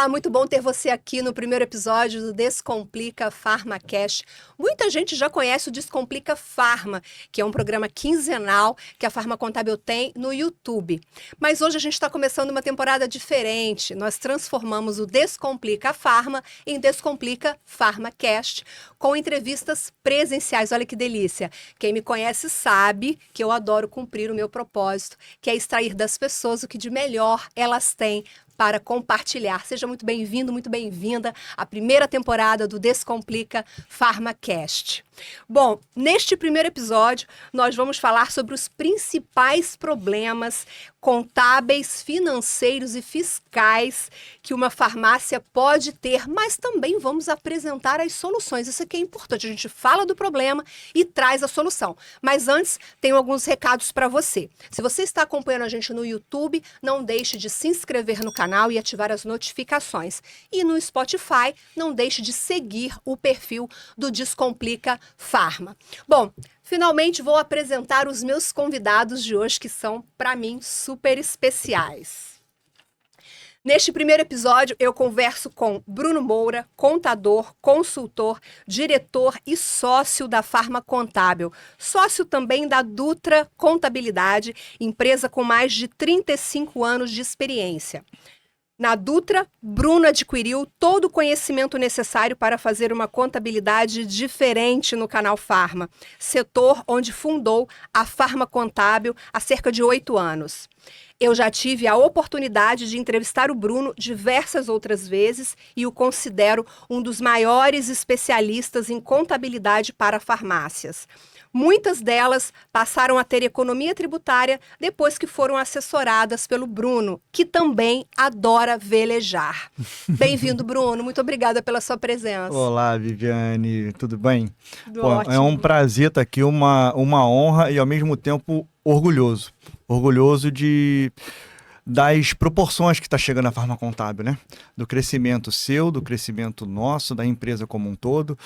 muito bom ter você aqui no primeiro episódio do Descomplica PharmaCast. Muita gente já conhece o Descomplica Pharma, que é um programa quinzenal que a Pharma Contábil tem no YouTube. Mas hoje a gente está começando uma temporada diferente. Nós transformamos o Descomplica Pharma em Descomplica PharmaCast, com entrevistas presenciais. Olha que delícia! Quem me conhece sabe que eu adoro cumprir o meu propósito, que é extrair das pessoas o que de melhor elas têm para compartilhar. Seja muito bem-vindo, muito bem-vinda à primeira temporada do Descomplica PharmaCast. Bom, neste primeiro episódio, nós vamos falar sobre os principais problemas contábeis, financeiros e fiscais que uma farmácia pode ter, mas também vamos apresentar as soluções. Isso aqui é importante, a gente fala do problema e traz a solução. Mas antes, tenho alguns recados para você. Se você está acompanhando a gente no YouTube, não deixe de se inscrever no canal e ativar as notificações. E no Spotify, não deixe de seguir o perfil do Descomplica Pharma. Bom, finalmente vou apresentar os meus convidados de hoje, que são, para mim, super especiais. Neste primeiro episódio, eu converso com Bruno Moura, contador, consultor, diretor e sócio da Pharma Contábil. Sócio também da Dutra Contabilidade, empresa com mais de 35 anos de experiência. Na Dutra, Bruno adquiriu todo o conhecimento necessário para fazer uma contabilidade diferente no canal Pharma, setor onde fundou a Pharma Contábil há cerca de 8 anos. Eu já tive a oportunidade de entrevistar o Bruno diversas outras vezes e o considero um dos maiores especialistas em contabilidade para farmácias. Muitas delas passaram a ter economia tributária depois que foram assessoradas pelo Bruno, que também adora velejar. Bem-vindo, Bruno. Muito obrigada pela sua presença. Olá, Viviane. Tudo bem? Tudo Bom, ótimo. é um prazer estar aqui, uma honra e, ao mesmo tempo, orgulhoso. Orgulhoso das proporções que está chegando a Pharma Contábil, né? Do crescimento seu, do crescimento nosso, da empresa como um todo.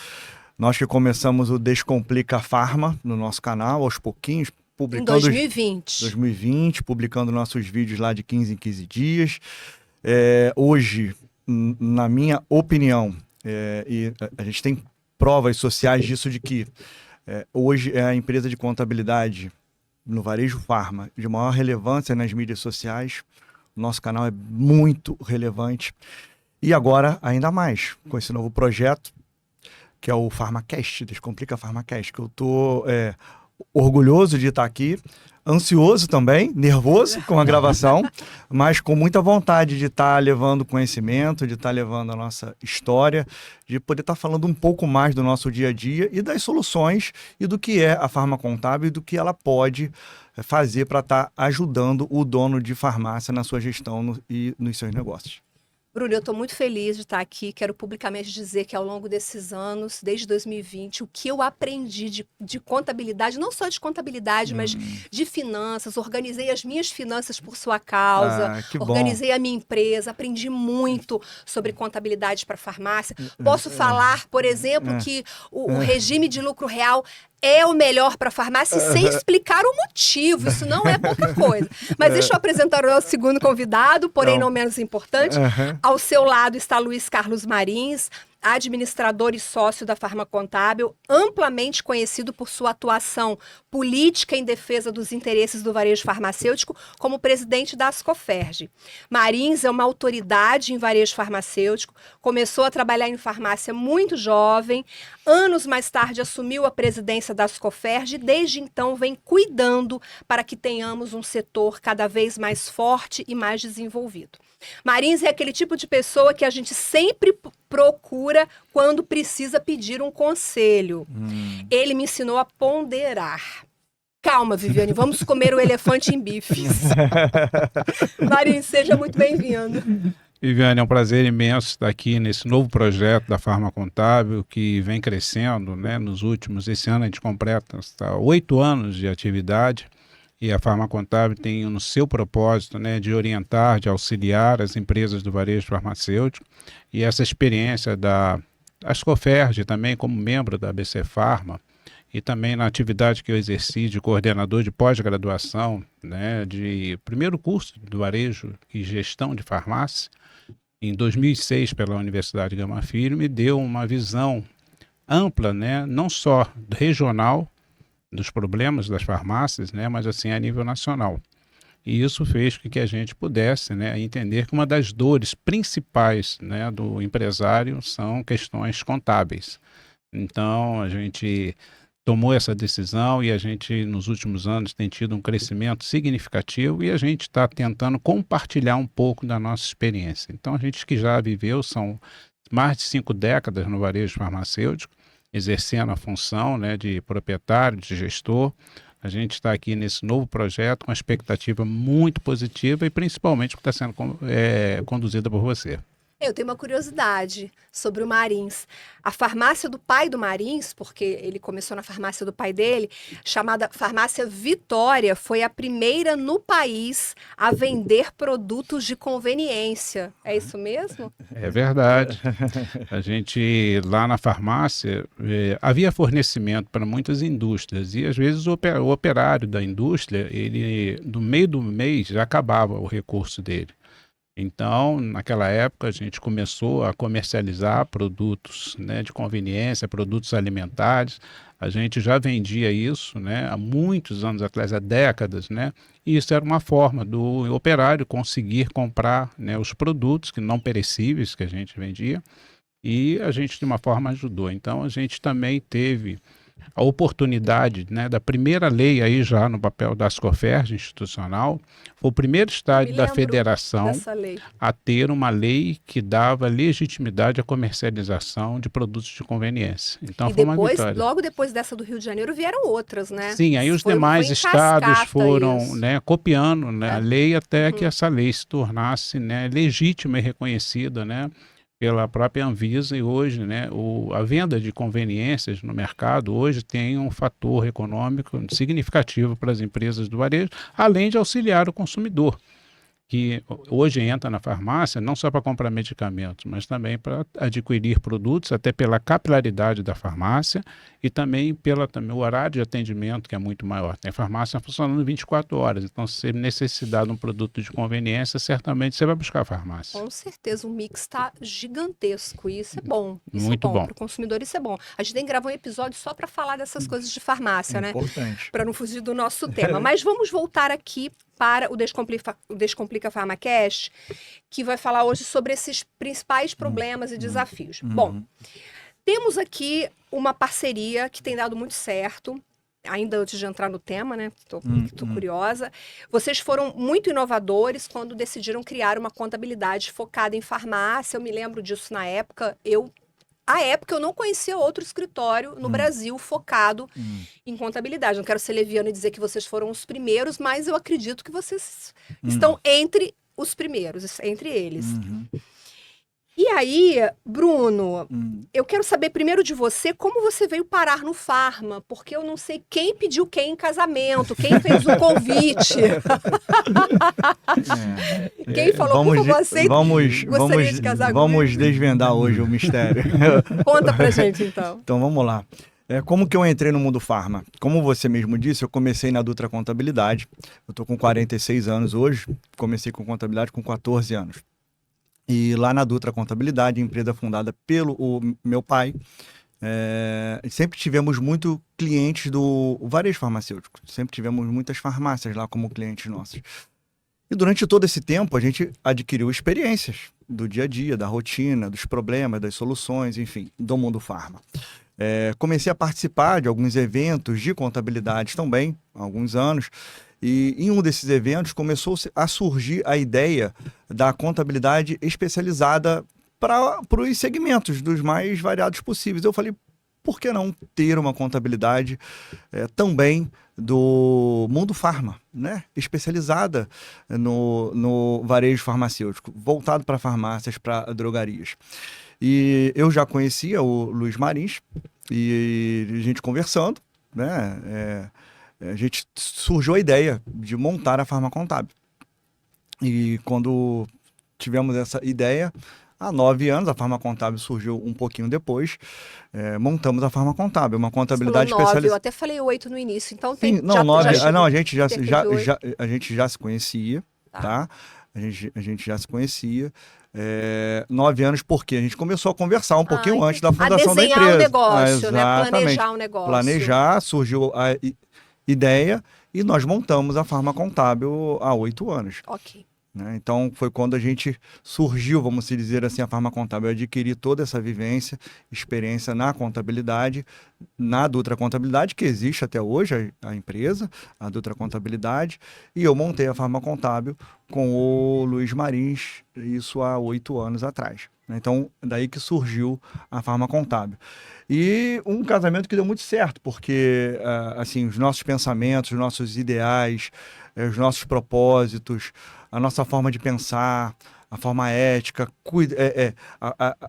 Nós que começamos o Descomplica Pharma no nosso canal, aos pouquinhos, publicando... Em 2020. Publicando nossos vídeos lá de 15 em 15 dias. Hoje, na minha opinião, e a gente tem provas sociais disso, de que hoje é a empresa de contabilidade no varejo Pharma de maior relevância nas mídias sociais. O nosso canal é muito relevante. E agora, ainda mais, com esse novo projeto, que é o PharmaCast, Descomplica PharmaCast, que eu estou orgulhoso de estar aqui, ansioso também, nervoso com a gravação, mas com muita vontade de estar levando conhecimento, de estar levando a nossa história, de poder estar falando um pouco mais do nosso dia a dia e das soluções e do que é a Pharma Contábil e do que ela pode fazer para estar ajudando o dono de farmácia na sua gestão e nos seus negócios. Bruno, eu estou muito feliz de estar aqui. Quero publicamente dizer que ao longo desses anos, desde 2020, o que eu aprendi de contabilidade, não só de contabilidade, mas de finanças, organizei as minhas finanças por sua causa, organizei a minha empresa, aprendi muito sobre contabilidade para farmácia. Posso falar, por exemplo, que o regime de lucro real é o melhor para a farmácia, sem explicar o motivo. Isso não é pouca coisa. Mas deixa eu apresentar o nosso segundo convidado, porém não menos importante. Ao seu lado está Luiz Carlos Marins, administrador e sócio da Pharma Contábil, amplamente conhecido por sua atuação política em defesa dos interesses do varejo farmacêutico como presidente da Ascoferj. Marins é uma autoridade em varejo farmacêutico, começou a trabalhar em farmácia muito jovem, anos mais tarde assumiu a presidência da Ascoferj e desde então vem cuidando para que tenhamos um setor cada vez mais forte e mais desenvolvido. Marins é aquele tipo de pessoa que a gente sempre procura quando precisa pedir um conselho. Ele me ensinou a ponderar. Calma, Viviane, vamos comer o elefante em bifes. Marins, seja muito bem-vindo. Viviane, é um prazer imenso estar aqui nesse novo projeto da Pharma Contábil, que vem crescendo, né, esse ano a gente completa 8 anos de atividade. E a Pharma Contábil tem no seu propósito, né, de orientar, de auxiliar as empresas do varejo farmacêutico. E essa experiência da Ascoferj também, como membro da ABC Pharma, e também na atividade que eu exerci de coordenador de pós-graduação, né, de primeiro curso do varejo e gestão de farmácia. em 2006 pela Universidade Gama Filho, me deu uma visão ampla, né, não só regional dos problemas das farmácias, né, mas assim a nível nacional. E isso fez com que a gente pudesse, né, entender que uma das dores principais, né, do empresário são questões contábeis. Então, a gente tomou essa decisão e a gente, nos últimos anos, tem tido um crescimento significativo e a gente está tentando compartilhar um pouco da nossa experiência. Então, a gente que já viveu, são mais de 5 décadas no varejo farmacêutico, exercendo a função, né, de proprietário, de gestor. A gente está aqui nesse novo projeto com uma expectativa muito positiva e principalmente que está sendo conduzida por você. Eu tenho uma curiosidade sobre o Marins. A farmácia do pai do Marins, porque ele começou na farmácia do pai dele, chamada Farmácia Vitória, foi a primeira no país a vender produtos de conveniência. É isso mesmo? É verdade. A gente, lá na farmácia, havia fornecimento para muitas indústrias e às vezes o operário da indústria, ele, no meio do mês, já acabava o recurso dele. Então, naquela época, a gente começou a comercializar produtos, né, de conveniência, produtos alimentares. A gente já vendia isso, né, há muitos anos atrás, há décadas, né, e isso era uma forma do operário conseguir comprar, né, os produtos que não perecíveis que a gente vendia, e a gente, de uma forma, ajudou. Então, a gente também teve a oportunidade, né, da primeira lei aí já no papel da Ascoferj institucional, foi o primeiro estádio da federação a ter uma lei que dava legitimidade à comercialização de produtos de conveniência. Então e foi depois, uma vitória. logo depois dessa do Rio de Janeiro vieram outras, né? Sim, aí os demais estados foram, né, copiando, né, a lei até que essa lei se tornasse, né, legítima e reconhecida, né, pela própria Anvisa, e hoje, né, a venda de conveniências no mercado hoje tem um fator econômico significativo para as empresas do varejo, além de auxiliar o consumidor, que hoje entra na farmácia não só para comprar medicamentos, mas também para adquirir produtos, até pela capilaridade da farmácia e também pelo horário de atendimento, que é muito maior. Tem farmácia funcionando 24 horas, então se você necessitar de um produto de conveniência, certamente você vai buscar a farmácia. Com certeza, o mix está gigantesco e isso é bom. Isso muito é bom. bom. Para o consumidor isso é bom. A gente tem que gravar um episódio só para falar dessas coisas de farmácia, né? Importante. Para não fugir do nosso tema. Mas vamos voltar aqui para o Descomplica PharmaCast, que vai falar hoje sobre esses principais problemas e desafios. Bom, temos aqui uma parceria que tem dado muito certo, ainda antes de entrar no tema, né? Estou curiosa. Vocês foram muito inovadores quando decidiram criar uma contabilidade focada em farmácia. Eu me lembro disso na época. À época, eu não conhecia outro escritório no Brasil focado em contabilidade. Não quero ser leviano e dizer que vocês foram os primeiros, mas eu acredito que vocês estão entre os primeiros, entre eles. E aí, Bruno, eu quero saber primeiro de você como você veio parar no Farma, porque eu não sei quem pediu quem em casamento, quem fez o convite. Quem falou, por favor, gostaria de casar comigo? Vamos desvendar hoje o mistério. Conta pra gente, então. Então, vamos lá. Como que eu entrei no mundo farma? Como você mesmo disse, eu comecei na Dutra Contabilidade. Eu estou com 46 anos hoje, comecei com contabilidade com 14 anos. E lá na Dutra Contabilidade, empresa fundada pelo meu pai, sempre tivemos muito clientes do varejo farmacêutico. Sempre tivemos muitas farmácias lá como clientes nossos. E durante todo esse tempo, a gente adquiriu experiências do dia a dia, da rotina, dos problemas, das soluções, enfim, do mundo farma. Comecei a participar de alguns eventos de contabilidade também, há alguns anos. E em um desses eventos começou a surgir a ideia da contabilidade especializada para os segmentos dos mais variados possíveis. Eu falei, por que não ter uma contabilidade também do mundo farma, né? Especializada no varejo farmacêutico, voltado para farmácias, para drogarias. E eu já conhecia o Luiz Marins e a gente conversando, né? A gente surgiu a ideia de montar a Farma Contábil. E quando tivemos essa ideia, há 9 anos, a Farma Contábil surgiu um pouquinho depois, montamos a Farma Contábil, uma contabilidade especializada. Eu até falei 8 no início, então tem... Sim, não, 9, a gente já se conhecia, tá? a gente já se conhecia. 9 anos, porque a gente começou a conversar um pouquinho antes da fundação da empresa. A desenhar o negócio, né? Exatamente. Planejar o negócio. Planejar, surgiu a ideia e nós montamos a Farma Contábil há 8 anos. Ok. Né? Então, foi quando a gente surgiu, vamos dizer assim, a Farma Contábil. Eu adquiri toda essa vivência, experiência na contabilidade, na Dutra Contabilidade, que existe até hoje, a empresa, a Dutra Contabilidade, e eu montei a Farma Contábil com o Luiz Marins, isso há 8 anos atrás. Então, daí que surgiu a Farma Contábil. E um casamento que deu muito certo, porque assim, os nossos pensamentos, os nossos ideais, os nossos propósitos, a nossa forma de pensar, a forma ética,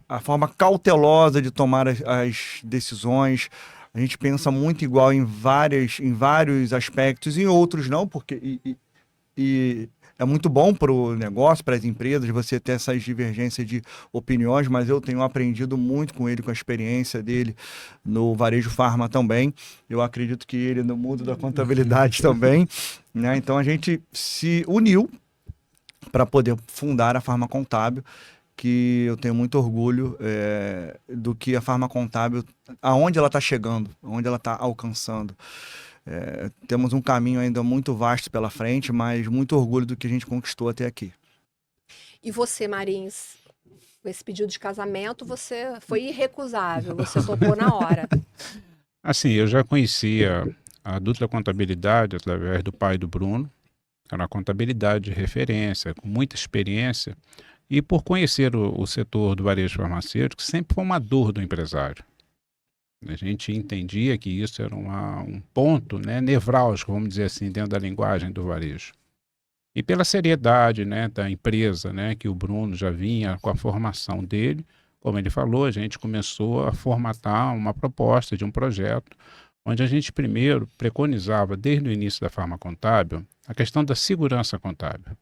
a forma cautelosa de tomar as decisões. A gente pensa muito igual em vários aspectos, em outros não, porque é muito bom para o negócio, para as empresas, você ter essas divergências de opiniões, mas eu tenho aprendido muito com ele, com a experiência dele no varejo farma também. Eu acredito que ele no mundo da contabilidade também. Né? Então a gente se uniu para poder fundar a Farma Contábil, que eu tenho muito orgulho do que a Farma Contábil, aonde ela está chegando, aonde ela está alcançando. Temos um caminho ainda muito vasto pela frente, mas muito orgulho do que a gente conquistou até aqui. E você, Marins, esse pedido de casamento, você foi irrecusável, você topou na hora. Assim, eu já conhecia a Dutra Contabilidade através do pai do Bruno, era uma contabilidade de referência, com muita experiência, e por conhecer o setor do varejo farmacêutico, sempre foi uma dor do empresário. A gente entendia que isso era um ponto, né, nevrálgico, vamos dizer assim, dentro da linguagem do varejo. E pela seriedade, né, da empresa, né, que o Bruno já vinha com a formação dele, como ele falou, a gente começou a formatar uma proposta de um projeto, onde a gente primeiro preconizava, desde o início da Farma Contábil, a questão da segurança contábil.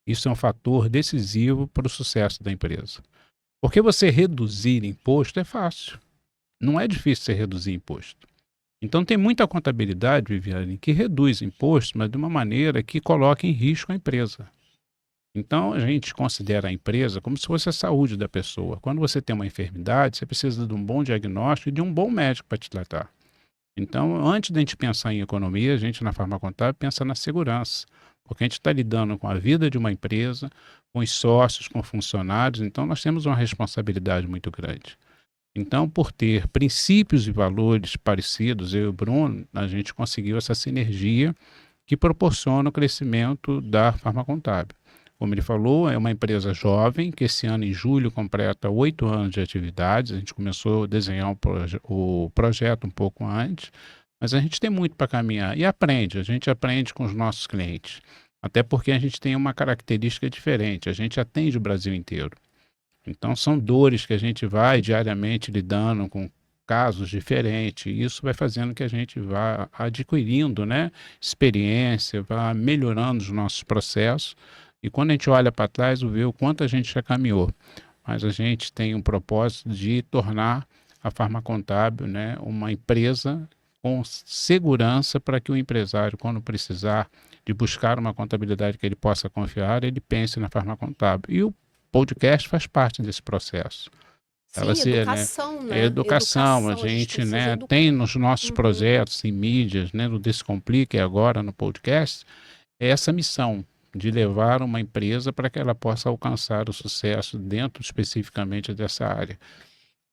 Isso é um fator decisivo para o sucesso da empresa. Porque você reduzir imposto é fácil. Não é difícil você reduzir imposto. Então tem muita contabilidade, Viviane, que reduz imposto, mas de uma maneira que coloca em risco a empresa. Então a gente considera a empresa como se fosse a saúde da pessoa. Quando você tem uma enfermidade, você precisa de um bom diagnóstico e de um bom médico para te tratar. Então, antes de a gente pensar em economia, a gente na Farma Contábil pensa na segurança, porque a gente está lidando com a vida de uma empresa, com os sócios, com funcionários, então nós temos uma responsabilidade muito grande. Então, por ter princípios e valores parecidos, eu e o Bruno, a gente conseguiu essa sinergia que proporciona o crescimento da Farma Contábil. Como ele falou, é uma empresa jovem, que esse ano, em julho, completa 8 anos de atividades. A gente começou a desenhar o projeto um pouco antes, mas a gente tem muito para caminhar. E a gente aprende com os nossos clientes. Até porque a gente tem uma característica diferente, a gente atende o Brasil inteiro. Então, são dores que a gente vai diariamente lidando com casos diferentes. E isso vai fazendo que a gente vá adquirindo, né, experiência, vá melhorando os nossos processos. E quando a gente olha para trás, vê o quanto a gente já caminhou. Mas a gente tem um propósito de tornar a Farma Contábil, né, uma empresa com segurança para que o empresário, quando precisar de buscar uma contabilidade que ele possa confiar, ele pense na Farma Contábil. E o podcast faz parte desse processo. Sim, educação, né? Educação, a gente, né, tem nos nossos projetos em mídias, né, no Descomplica e agora no podcast, essa missão de levar uma empresa para que ela possa alcançar o sucesso dentro especificamente dessa área.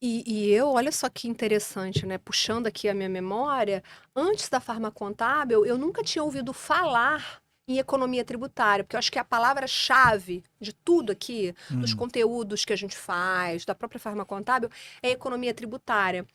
E eu, olha só que interessante, né? Puxando aqui a minha memória, antes da Farma Contábil, eu nunca tinha ouvido falar em economia tributária, porque eu acho que a palavra-chave de tudo aqui, dos conteúdos que a gente faz, da própria Farma Contábil, é economia tributária.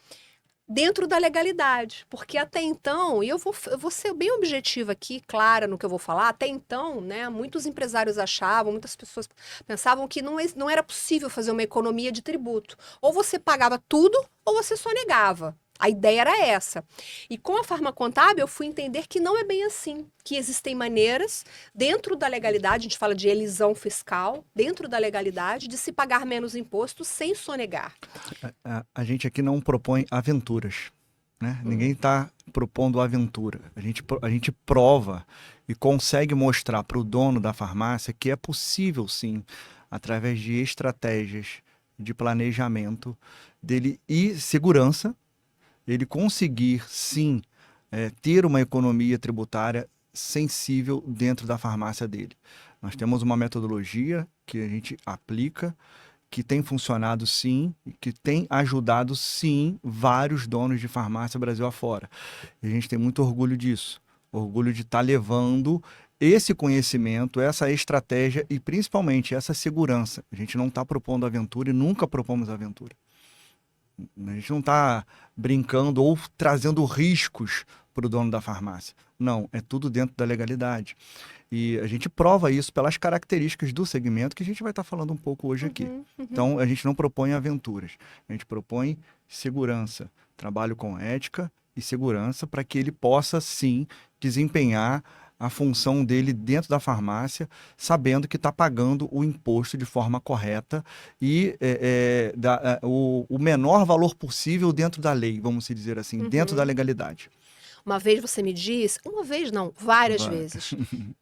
Dentro da legalidade, porque até então, e eu vou ser bem objetiva aqui, clara no que eu vou falar, até então, né, muitos empresários achavam, muitas pessoas pensavam que não era possível fazer uma economia de tributo. Ou você pagava tudo, ou você só negava. A ideia era essa. E com a Farma Contábil, eu fui entender que não é bem assim, que existem maneiras, dentro da legalidade, a gente fala de elisão fiscal, dentro da legalidade, de se pagar menos imposto sem sonegar. A gente aqui não propõe aventuras. né? Ninguém está propondo aventura. A gente prova e consegue mostrar para o dono da farmácia que é possível, sim, através de estratégias de planejamento dele e segurança, ele conseguir, sim, ter uma economia tributária sensível dentro da farmácia dele. Nós temos uma metodologia que a gente aplica, que tem funcionado sim, e que tem ajudado sim vários donos de farmácia Brasil afora. E a gente tem muito orgulho disso, orgulho de estar levando esse conhecimento, essa estratégia e principalmente essa segurança. A gente não está propondo aventura e nunca propomos aventura. A gente não está brincando ou trazendo riscos para o dono da farmácia. Não, é tudo dentro da legalidade. E a gente prova isso pelas características do segmento que a gente vai estar falando um pouco hoje aqui. Então, a gente não propõe aventuras, a gente propõe segurança, trabalho com ética e segurança para que ele possa, sim, desempenhar a função dele dentro da farmácia, sabendo que está pagando o imposto de forma correta e o menor valor possível dentro da lei, vamos dizer assim, dentro da legalidade. Uma vez você me disse, uma vez não, várias vezes,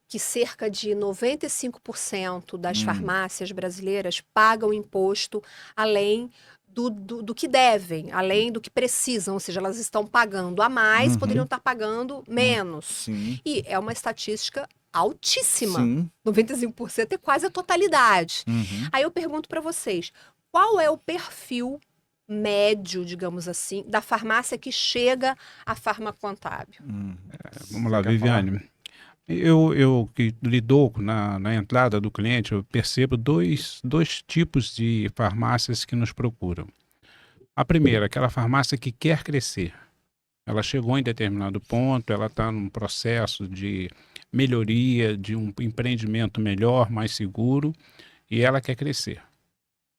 que cerca de 95% das farmácias brasileiras pagam imposto além do que devem, além do que precisam, ou seja, elas estão pagando a mais, poderiam estar pagando menos. Sim. E é uma estatística altíssima. Sim. 95% é quase a totalidade. Aí eu pergunto para vocês, qual é o perfil médio, digamos assim, da farmácia que chega à farmacontábil? Vamos lá, Quer Viviane. Eu que lidou na entrada do cliente, eu percebo dois tipos de farmácias que nos procuram. A primeira, aquela farmácia que quer crescer. Ela chegou em determinado ponto, ela está num processo de melhoria, de um empreendimento melhor, mais seguro, e ela quer crescer.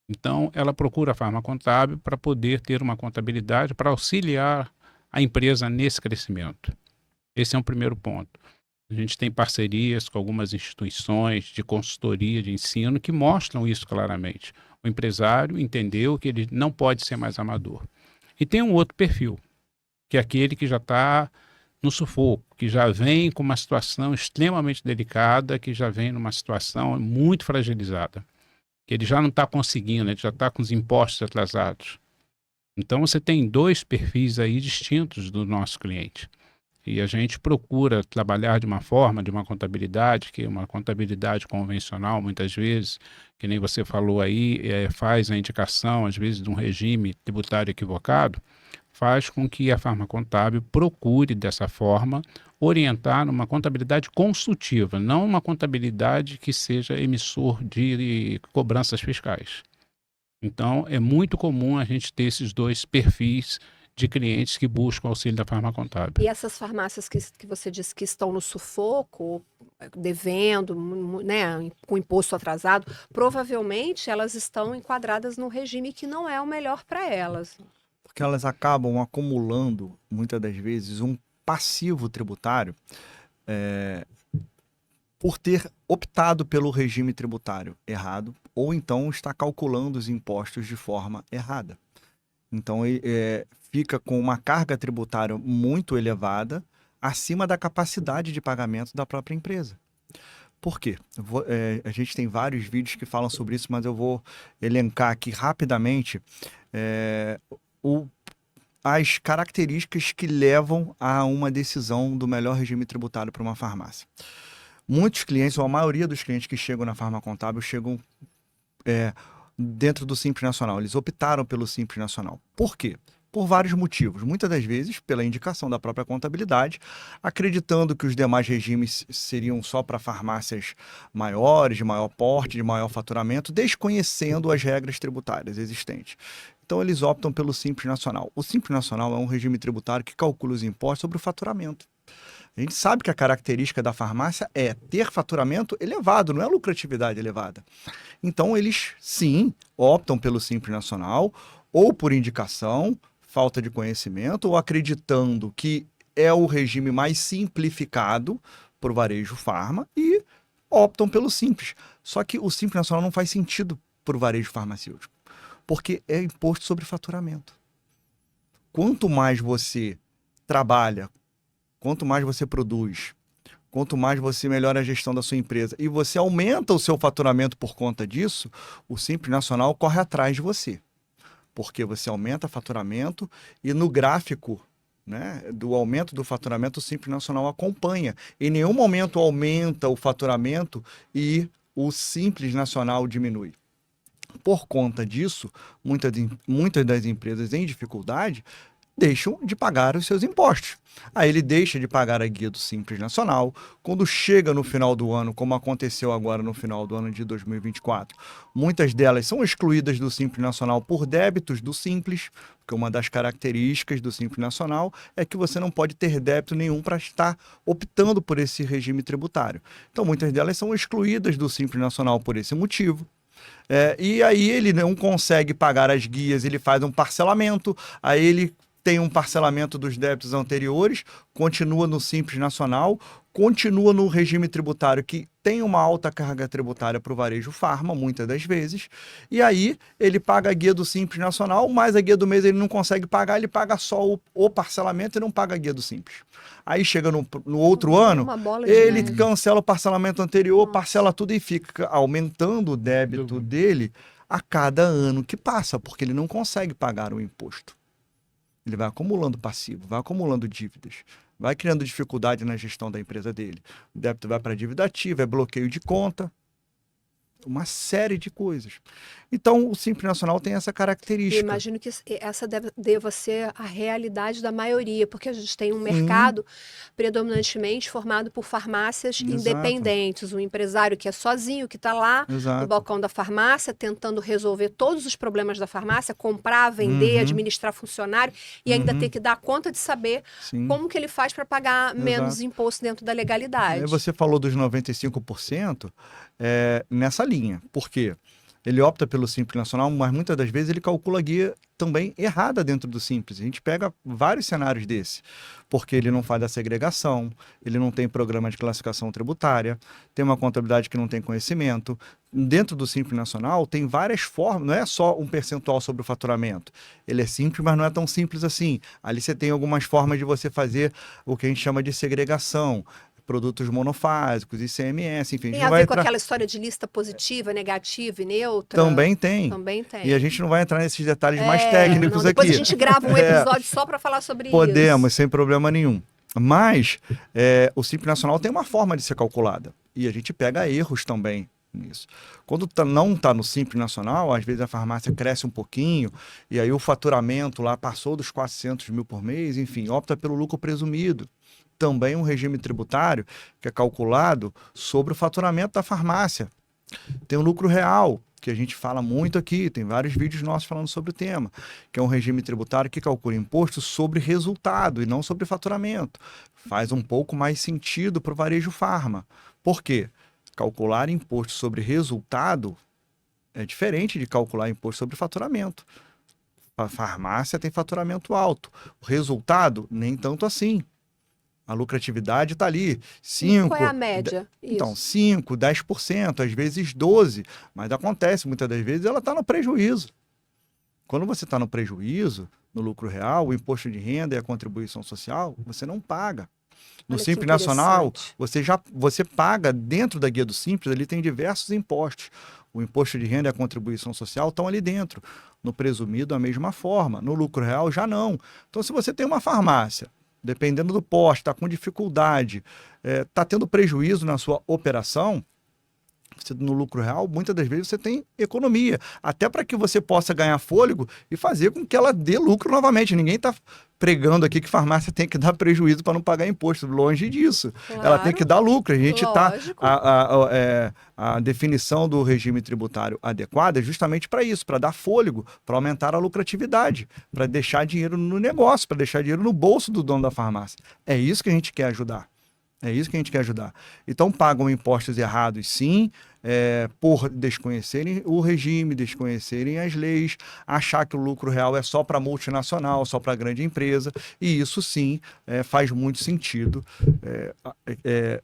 Então, ela procura a farmacontábil para poder ter uma contabilidade para auxiliar a empresa nesse crescimento. Esse é um primeiro ponto. A gente tem parcerias com algumas instituições de consultoria de ensino que mostram isso claramente. O empresário entendeu que ele não pode ser mais amador. E tem um outro perfil, que é aquele que já está no sufoco, que já vem com uma situação extremamente delicada, que já vem numa situação muito fragilizada, que ele já não está conseguindo, ele já está com os impostos atrasados. Então você tem dois perfis aí distintos do nosso cliente. E a gente procura trabalhar de uma forma, de uma contabilidade, que é uma contabilidade convencional, muitas vezes, que nem você falou aí, faz a indicação, às vezes, de um regime tributário equivocado, faz com que a farmacontábil procure, dessa forma, orientar numa contabilidade consultiva, não uma contabilidade que seja emissor de cobranças fiscais. Então, é muito comum a gente ter esses dois perfis de clientes que buscam auxílio da farmacontábil. E essas farmácias que você disse que estão no sufoco, devendo, né, com imposto atrasado, provavelmente elas estão enquadradas num regime que não é o melhor para elas. Porque elas acabam acumulando, muitas das vezes, um passivo tributário por ter optado pelo regime tributário errado ou então está calculando os impostos de forma errada. Então, fica com uma carga tributária muito elevada, acima da capacidade de pagamento da própria empresa. Por quê? A gente tem vários vídeos que falam sobre isso, mas eu vou elencar aqui rapidamente as características que levam a uma decisão do melhor regime tributário para uma farmácia. Muitos clientes, ou a maioria dos clientes que chegam na farmacontábil, chegam dentro do Simples Nacional. Eles optaram pelo Simples Nacional. Por quê? Por vários motivos. Muitas das vezes, pela indicação da própria contabilidade, acreditando que os demais regimes seriam só para farmácias maiores, de maior porte, de maior faturamento, desconhecendo as regras tributárias existentes. Então, eles optam pelo Simples Nacional. O Simples Nacional é um regime tributário que calcula os impostos sobre o faturamento. A gente sabe que a característica da farmácia é ter faturamento elevado, não é lucratividade elevada. Então, eles, sim, optam pelo Simples Nacional, ou por indicação, falta de conhecimento, ou acreditando que é o regime mais simplificado para o varejo farma e optam pelo Simples. Só que o Simples Nacional não faz sentido para o varejo farmacêutico, porque é imposto sobre faturamento. Quanto mais você trabalha, quanto mais você produz, quanto mais você melhora a gestão da sua empresa e você aumenta o seu faturamento por conta disso, o Simples Nacional corre atrás de você. Porque você aumenta o faturamento e no gráfico, né, do aumento do faturamento, o Simples Nacional acompanha. Em nenhum momento aumenta o faturamento e o Simples Nacional diminui. Por conta disso, muitas das empresas em dificuldade deixam de pagar os seus impostos. Aí ele deixa de pagar a guia do Simples Nacional. Quando chega no final do ano, como aconteceu agora no final do ano de 2024, muitas delas são excluídas do Simples Nacional por débitos do Simples, porque uma das características do Simples Nacional é que você não pode ter débito nenhum para estar optando por esse regime tributário. Então, muitas delas são excluídas do Simples Nacional por esse motivo. E aí ele não consegue pagar as guias, ele faz um parcelamento, aí ele tem um parcelamento dos débitos anteriores, continua no Simples Nacional, continua no regime tributário que tem uma alta carga tributária para o varejo farma, muitas das vezes, e aí ele paga a guia do Simples Nacional, mas a guia do mês ele não consegue pagar, ele paga só o parcelamento e não paga a guia do Simples. Aí chega no outro ano, ele cancela o parcelamento anterior, parcela tudo e fica aumentando o débito dele a cada ano que passa, porque ele não consegue pagar o imposto. Ele vai acumulando passivo, vai acumulando dívidas, vai criando dificuldade na gestão da empresa dele. O débito vai para dívida ativa, é bloqueio de conta, uma série de coisas. Então, o Simples Nacional tem essa característica. Eu imagino que essa deva ser a realidade da maioria, porque a gente tem um mercado predominantemente formado por farmácias independentes. Um empresário que é sozinho, que está lá no balcão da farmácia, tentando resolver todos os problemas da farmácia, comprar, vender, administrar funcionário, e ainda ter que dar conta de saber como que ele faz para pagar menos imposto dentro da legalidade. Você falou dos 95%, nessa linha. Por quê? Ele opta pelo Simples Nacional, mas muitas das vezes ele calcula a guia também errada dentro do Simples. A gente pega vários cenários desse, porque ele não faz a segregação, ele não tem programa de classificação tributária, tem uma contabilidade que não tem conhecimento. Dentro do Simples Nacional tem várias formas, não é só um percentual sobre o faturamento. Ele é simples, mas não é tão simples assim. Ali você tem algumas formas de você fazer o que a gente chama de segregação. Produtos monofásicos, ICMS, enfim. Tem a ver com aquela história de lista positiva, negativa e neutra? Também tem. Também tem. E a gente não vai entrar nesses detalhes mais técnicos aqui. Depois a gente grava um episódio só para falar sobre isso. Podemos, sem problema nenhum. Mas o Simples Nacional tem uma forma de ser calculada. E a gente pega erros também nisso. Quando não está no Simples Nacional, às vezes a farmácia cresce um pouquinho, e aí o faturamento lá passou dos 400 mil por mês, enfim, opta pelo lucro presumido. Também um regime tributário que é calculado sobre o faturamento da farmácia. Tem o lucro real, que a gente fala muito aqui, tem vários vídeos nossos falando sobre o tema, que é um regime tributário que calcula imposto sobre resultado e não sobre faturamento. Faz um pouco mais sentido para o varejo farma. Por quê? Calcular imposto sobre resultado é diferente de calcular imposto sobre faturamento. A farmácia tem faturamento alto. O resultado, nem tanto assim. A lucratividade está ali, 5%. Qual é a média? Então, 5%, 10%, às vezes 12%. Mas acontece, muitas das vezes, ela está no prejuízo. Quando você está no prejuízo, no lucro real, o imposto de renda e a contribuição social, você não paga. No Simples Nacional, você paga dentro da guia do Simples, ali tem diversos impostos. O imposto de renda e a contribuição social estão ali dentro. No presumido, da mesma forma. No lucro real, já não. Então, se você tem uma farmácia, dependendo do poste, está com dificuldade, está tendo prejuízo na sua operação, no lucro real, muitas das vezes você tem economia. Até para que você possa ganhar fôlego e fazer com que ela dê lucro novamente. Ninguém está pregando aqui que farmácia tem que dar prejuízo para não pagar imposto. Longe disso. Claro, ela tem que dar lucro. A gente está... A definição do regime tributário adequada é justamente para isso, para dar fôlego, para aumentar a lucratividade, para deixar dinheiro no negócio, para deixar dinheiro no bolso do dono da farmácia. É isso que a gente quer ajudar. É isso que a gente quer ajudar. Então, pagam impostos errados, sim, por desconhecerem o regime, desconhecerem as leis, achar que o lucro real é só para multinacional, só para grande empresa, e isso, sim, faz muito sentido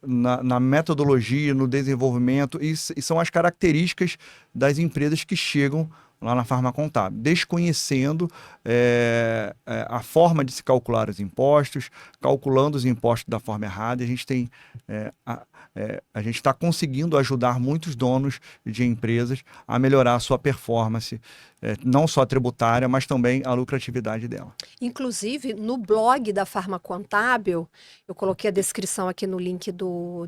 na metodologia, no desenvolvimento, e são as características das empresas que chegam lá na Farma Contábil, desconhecendo a forma de se calcular os impostos, calculando os impostos da forma errada. A gente tem a gente está conseguindo ajudar muitos donos de empresas a melhorar a sua performance, não só tributária, mas também a lucratividade dela. Inclusive, no blog da Farma Contábil, eu coloquei a descrição aqui no link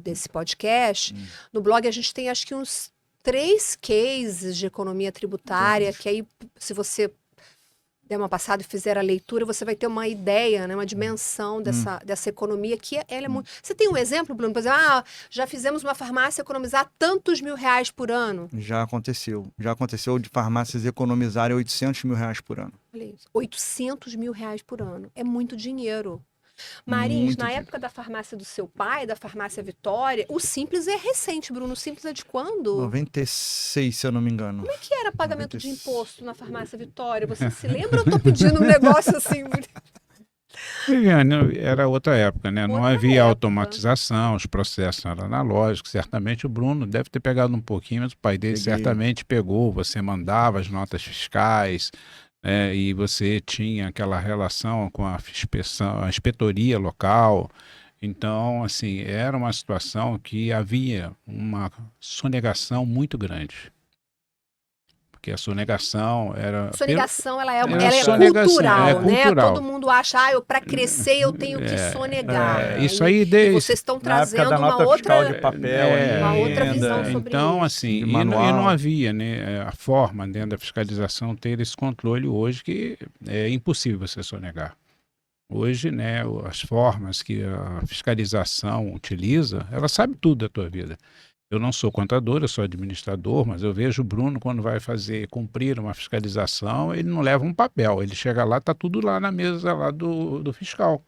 desse podcast. No blog a gente tem acho que uns 3 cases de economia tributária, que aí, se você der uma passada e fizer a leitura, você vai ter uma ideia, né, uma dimensão dessa economia, que ela é muito... Você tem um exemplo, Bruno? Por exemplo, já fizemos uma farmácia economizar tantos mil-reais por ano. Já aconteceu. Já aconteceu de farmácias economizarem R$800 mil por ano. Olha isso, R$800 mil por ano. É muito dinheiro. Marins, Muito na dinheiro. época da farmácia do seu pai, da farmácia Vitória, o Simples é recente, Bruno. O Simples é de quando? 96, se eu não me engano. Como é que era pagamento de 96. imposto na farmácia Vitória? Você se lembra? Eu tô pedindo um negócio assim. Viviane, era outra época, né? Não Outra havia época. automatização, os processos eram analógicos. Certamente o Bruno deve ter pegado um pouquinho, mas o pai dele Peguei. certamente pegou. Você mandava as notas fiscais, né? E você tinha aquela relação com a inspetoria local. Então, assim, era uma situação que havia uma sonegação muito grande. Porque a sonegação era... Sonegação, ela é sonegação, cultural, né? cultural. Todo mundo acha, para crescer eu tenho que sonegar. Isso aí desde... Vocês estão Na época trazendo da uma nota fiscal outra... de papel, uma outra ainda. visão sobre Então, isso. assim, De e não manual. havia, né, a forma dentro da fiscalização ter esse controle hoje, que é impossível você sonegar. Hoje, né, as formas que a fiscalização utiliza, ela sabe tudo da tua vida. Eu não sou contador, eu sou administrador, mas eu vejo o Bruno, quando vai cumprir uma fiscalização, ele não leva um papel, ele chega lá, está tudo lá na mesa lá do fiscal.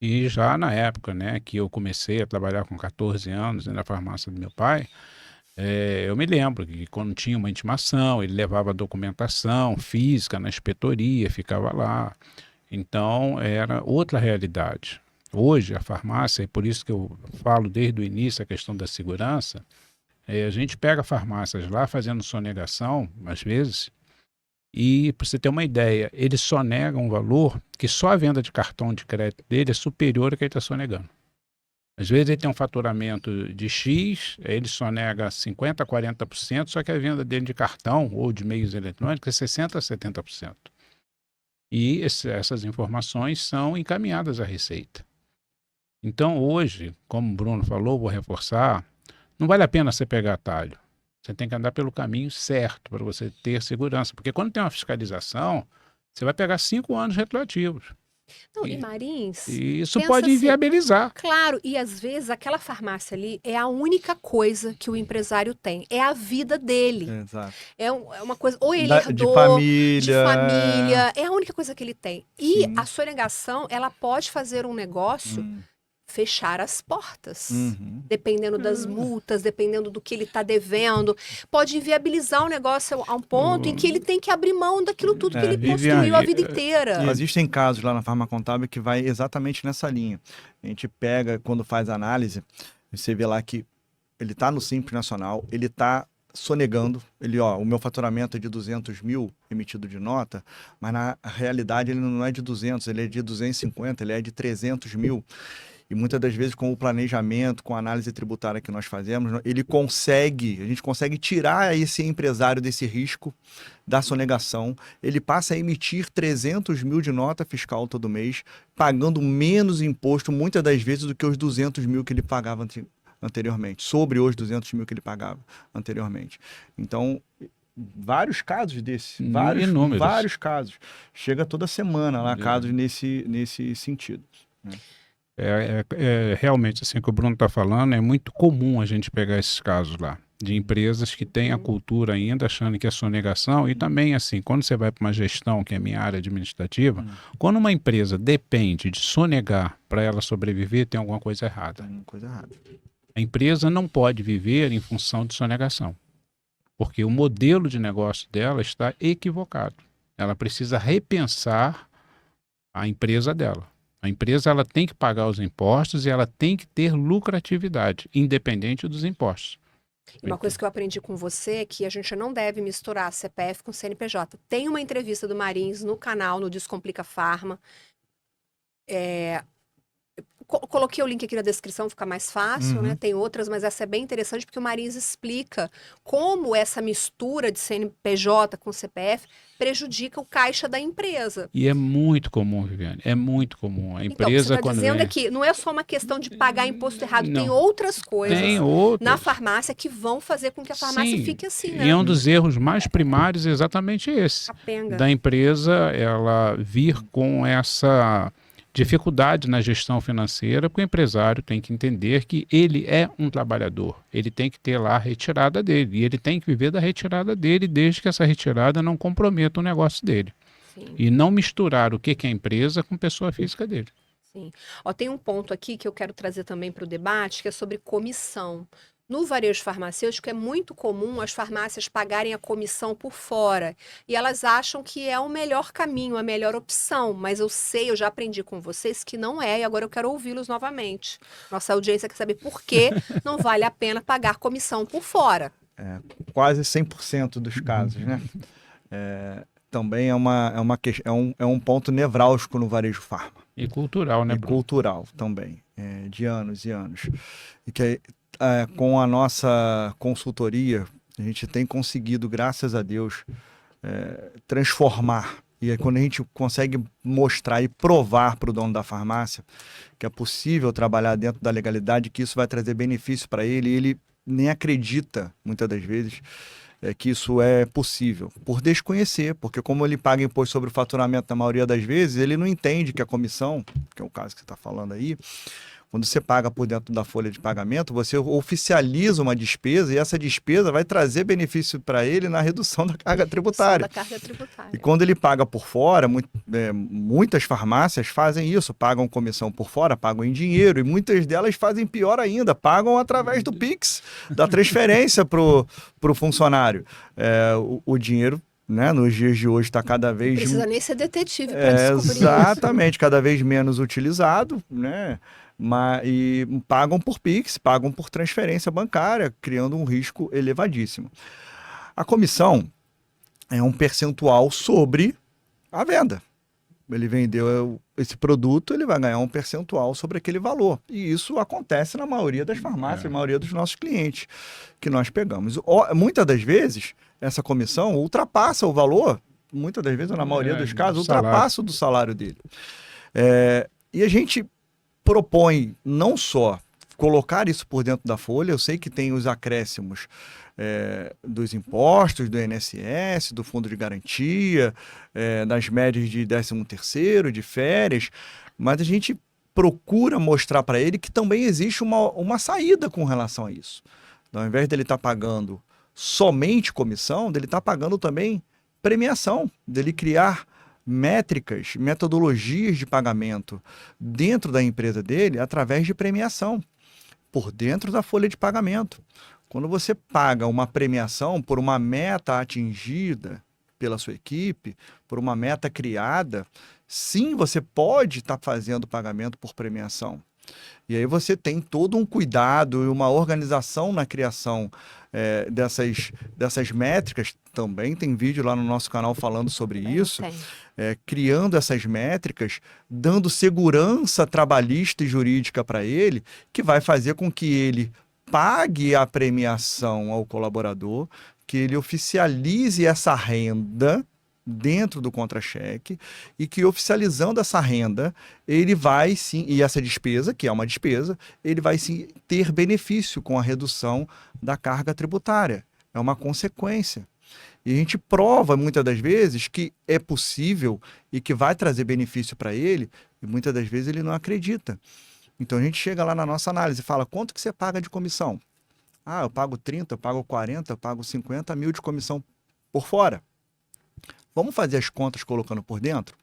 E já na época, né, que eu comecei a trabalhar com 14 anos na farmácia do meu pai, eu me lembro que quando tinha uma intimação, ele levava a documentação física na inspetoria, ficava lá. Então, era outra realidade. Hoje, a farmácia, e por isso que eu falo desde o início a questão da segurança, a gente pega farmácias lá fazendo sonegação, às vezes, e, para você ter uma ideia, eles sonegam um valor que só a venda de cartão de crédito dele é superior ao que ele está sonegando. Às vezes ele tem um faturamento de X, ele sonega 50%, 40%, só que a venda dele de cartão ou de meios eletrônicos é 60%, 70%. E essas informações são encaminhadas à Receita. Então, hoje, como o Bruno falou, vou reforçar, não vale a pena você pegar atalho. Você tem que andar pelo caminho certo para você ter segurança. Porque quando tem uma fiscalização, você vai pegar 5 anos retroativos. Não, e Marins... E isso pensa pode assim, inviabilizar. Claro, e às vezes aquela farmácia ali é a única coisa que o empresário tem. É a vida dele. Exato. É uma coisa... Ou ele De herdou... família. De família. É a única coisa que ele tem. E Sim. a sonegação, ela pode fazer um negócio... fechar as portas, dependendo das multas, dependendo do que ele está devendo, pode inviabilizar o negócio a um ponto em que ele tem que abrir mão daquilo tudo que ele construiu a vida inteira. Existem casos lá na Farma Contábil que vai exatamente nessa linha. A gente pega, quando faz análise, você vê lá que ele está no Simples Nacional, ele está sonegando, o meu faturamento é de 200 mil emitido de nota, mas na realidade ele não é de 200, ele é de 250, ele é de 300 mil. E muitas das vezes, com o planejamento, com a análise tributária que nós fazemos, a gente consegue tirar esse empresário desse risco da sonegação. Ele passa a emitir 300 mil de nota fiscal todo mês, pagando menos imposto, muitas das vezes, do que os 200 mil que ele pagava anteriormente, sobre os 200 mil que ele pagava anteriormente. Então, vários casos desses, vários casos. Chega toda semana lá, casos nesse sentido, né? Realmente, assim, o que o Bruno está falando, é muito comum a gente pegar esses casos lá, de empresas que têm a cultura ainda, achando que é sonegação, e também, assim, quando você vai para uma gestão, que é a minha área administrativa, quando uma empresa depende de sonegar para ela sobreviver, tem alguma coisa errada. Tem coisa errada. A empresa não pode viver em função de sonegação, porque o modelo de negócio dela está equivocado. Ela precisa repensar a empresa dela. A empresa, ela tem que pagar os impostos e ela tem que ter lucratividade, independente dos impostos. E uma coisa que eu aprendi com você é que a gente não deve misturar CPF com CNPJ. Tem uma entrevista do Marins no canal, no Descomplica Farma. Coloquei o link aqui na descrição, fica mais fácil, né? Tem outras, mas essa é bem interessante porque o Marins explica como essa mistura de CNPJ com CPF prejudica o caixa da empresa. E é muito comum, Viviane, é muito comum. A Então, o que você empresa, está quando dizendo vem... é que não é só uma questão de pagar imposto errado, tem Não. outras coisas Tem outras. na farmácia que vão fazer com que a farmácia Sim, fique assim, e né? é um dos erros mais primários exatamente esse. Capenga. Da empresa ela vir com essa dificuldade na gestão financeira, porque o empresário tem que entender que ele é um trabalhador, ele tem que ter lá a retirada dele, e ele tem que viver da retirada dele, desde que essa retirada não comprometa o negócio dele. Sim. E não misturar o que é a empresa com pessoa física dele. Sim. Ó, tem um ponto aqui que eu quero trazer também para o debate, que é sobre comissão. No varejo farmacêutico é muito comum as farmácias pagarem a comissão por fora. E elas acham que é o melhor caminho, a melhor opção. Mas eu sei, eu já aprendi com vocês que não é, e agora eu quero ouvi-los novamente. Nossa audiência quer saber por que não vale a pena pagar comissão por fora. Quase 100% dos casos, né? Também é um ponto nevrálgico no varejo farma. E cultural, né, E Bruno? cultural também, de anos e anos. E que com a nossa consultoria, a gente tem conseguido, graças a Deus, transformar. E aí, quando a gente consegue mostrar e provar para o dono da farmácia que é possível trabalhar dentro da legalidade, que isso vai trazer benefício para ele, e ele nem acredita, muitas das vezes, que isso é possível, por desconhecer, porque como ele paga imposto sobre o faturamento na maioria das vezes, ele não entende que a comissão, que é o caso que você está falando aí, quando você paga por dentro da folha de pagamento, você oficializa uma despesa e essa despesa vai trazer benefício para ele na redução da carga tributária. Da carga tributária. E quando ele paga por fora, muitas farmácias fazem isso, pagam comissão por fora, pagam em dinheiro, e muitas delas fazem pior ainda, pagam através do Pix, da transferência para o funcionário. O dinheiro, né, nos dias de hoje está cada vez... Não precisa nem ser detetive para descobrir isso. Exatamente, cada vez menos utilizado, né? E pagam por Pix, pagam por transferência bancária, criando um risco elevadíssimo. A comissão é um percentual sobre a venda. Ele vendeu esse produto, ele vai ganhar um percentual sobre aquele valor. E isso acontece na maioria das farmácias, na maioria dos nossos clientes que nós pegamos. Muitas das vezes, essa comissão ultrapassa o valor, muitas das vezes, na maioria dos casos, ultrapassa o do salário dele. E a gente propõe não só colocar isso por dentro da folha, eu sei que tem os acréscimos dos impostos, do INSS, do fundo de garantia, das médias de 13º, de férias, mas a gente procura mostrar para ele que também existe uma saída com relação a isso. Então, ao invés dele estar pagando somente comissão, dele estar pagando também premiação, dele criar métricas, metodologias de pagamento dentro da empresa dele através de premiação, por dentro da folha de pagamento. Quando você paga uma premiação por uma meta atingida pela sua equipe, por uma meta criada, sim, você pode estar fazendo pagamento por premiação. E aí você tem todo um cuidado e uma organização na criação dessas métricas. Também tem vídeo lá no nosso canal falando sobre isso. Criando essas métricas, dando segurança trabalhista e jurídica para ele, que vai fazer com que ele pague a premiação ao colaborador, que ele oficialize essa renda dentro do contra-cheque e que, oficializando essa renda, ele vai sim, e essa despesa, que é uma despesa, ele vai sim ter benefício com a redução da carga tributária. É uma consequência. E a gente prova, muitas das vezes, que é possível e que vai trazer benefício para ele, e muitas das vezes ele não acredita. Então a gente chega lá na nossa análise e fala, quanto que você paga de comissão? Ah, eu pago 30, eu pago 40, eu pago 50 mil de comissão por fora. Vamos fazer as contas colocando por dentro?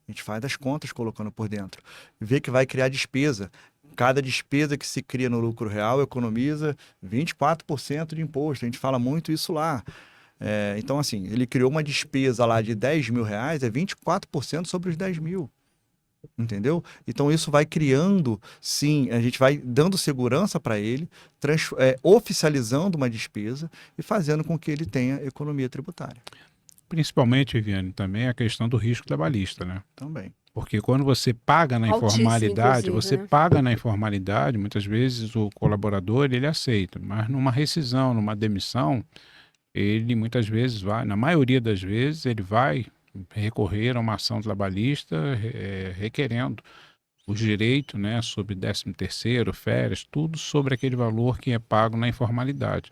A gente faz as contas colocando por dentro. Vê que vai criar despesa. Cada despesa que se cria no lucro real economiza 24% de imposto. A gente fala muito isso lá. Então, assim, ele criou uma despesa lá de 10 mil reais, 24% sobre os 10 mil. Entendeu? Então isso vai criando, sim, a gente vai dando segurança para ele, oficializando uma despesa e fazendo com que ele tenha economia tributária. Principalmente, Viviane, também a questão do risco trabalhista, né? Também. Porque quando você paga na Altíssimo, informalidade, inclusive, você né? paga na informalidade, muitas vezes o colaborador ele aceita, mas numa rescisão, numa demissão, ele muitas vezes vai, na maioria das vezes, ele vai recorrer a uma ação trabalhista requerendo os direitos, né, sobre 13º, férias, tudo sobre aquele valor que é pago na informalidade.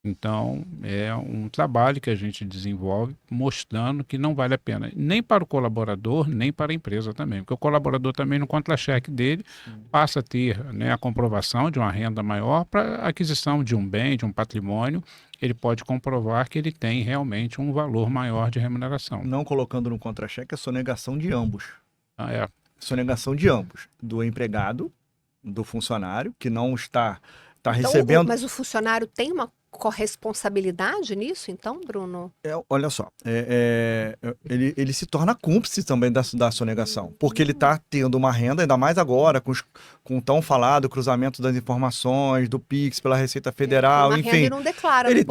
Então, é um trabalho que a gente desenvolve mostrando que não vale a pena, nem para o colaborador, nem para a empresa também, porque o colaborador também no contra-cheque dele passa a ter, né, a comprovação de uma renda maior para aquisição de um bem, de um patrimônio, ele pode comprovar que ele tem realmente um valor maior de remuneração. Não colocando no contra-cheque, é sonegação de ambos. É. Sonegação de ambos, do empregado, do funcionário, que não está Então, recebendo... mas o funcionário tem uma corresponsabilidade nisso, então, Bruno? Olha só, ele se torna cúmplice também da sonegação, porque ele está tendo uma renda, ainda mais agora, com o tão falado cruzamento das informações, do PIX pela Receita Federal, uma enfim. renda e não declara. Ele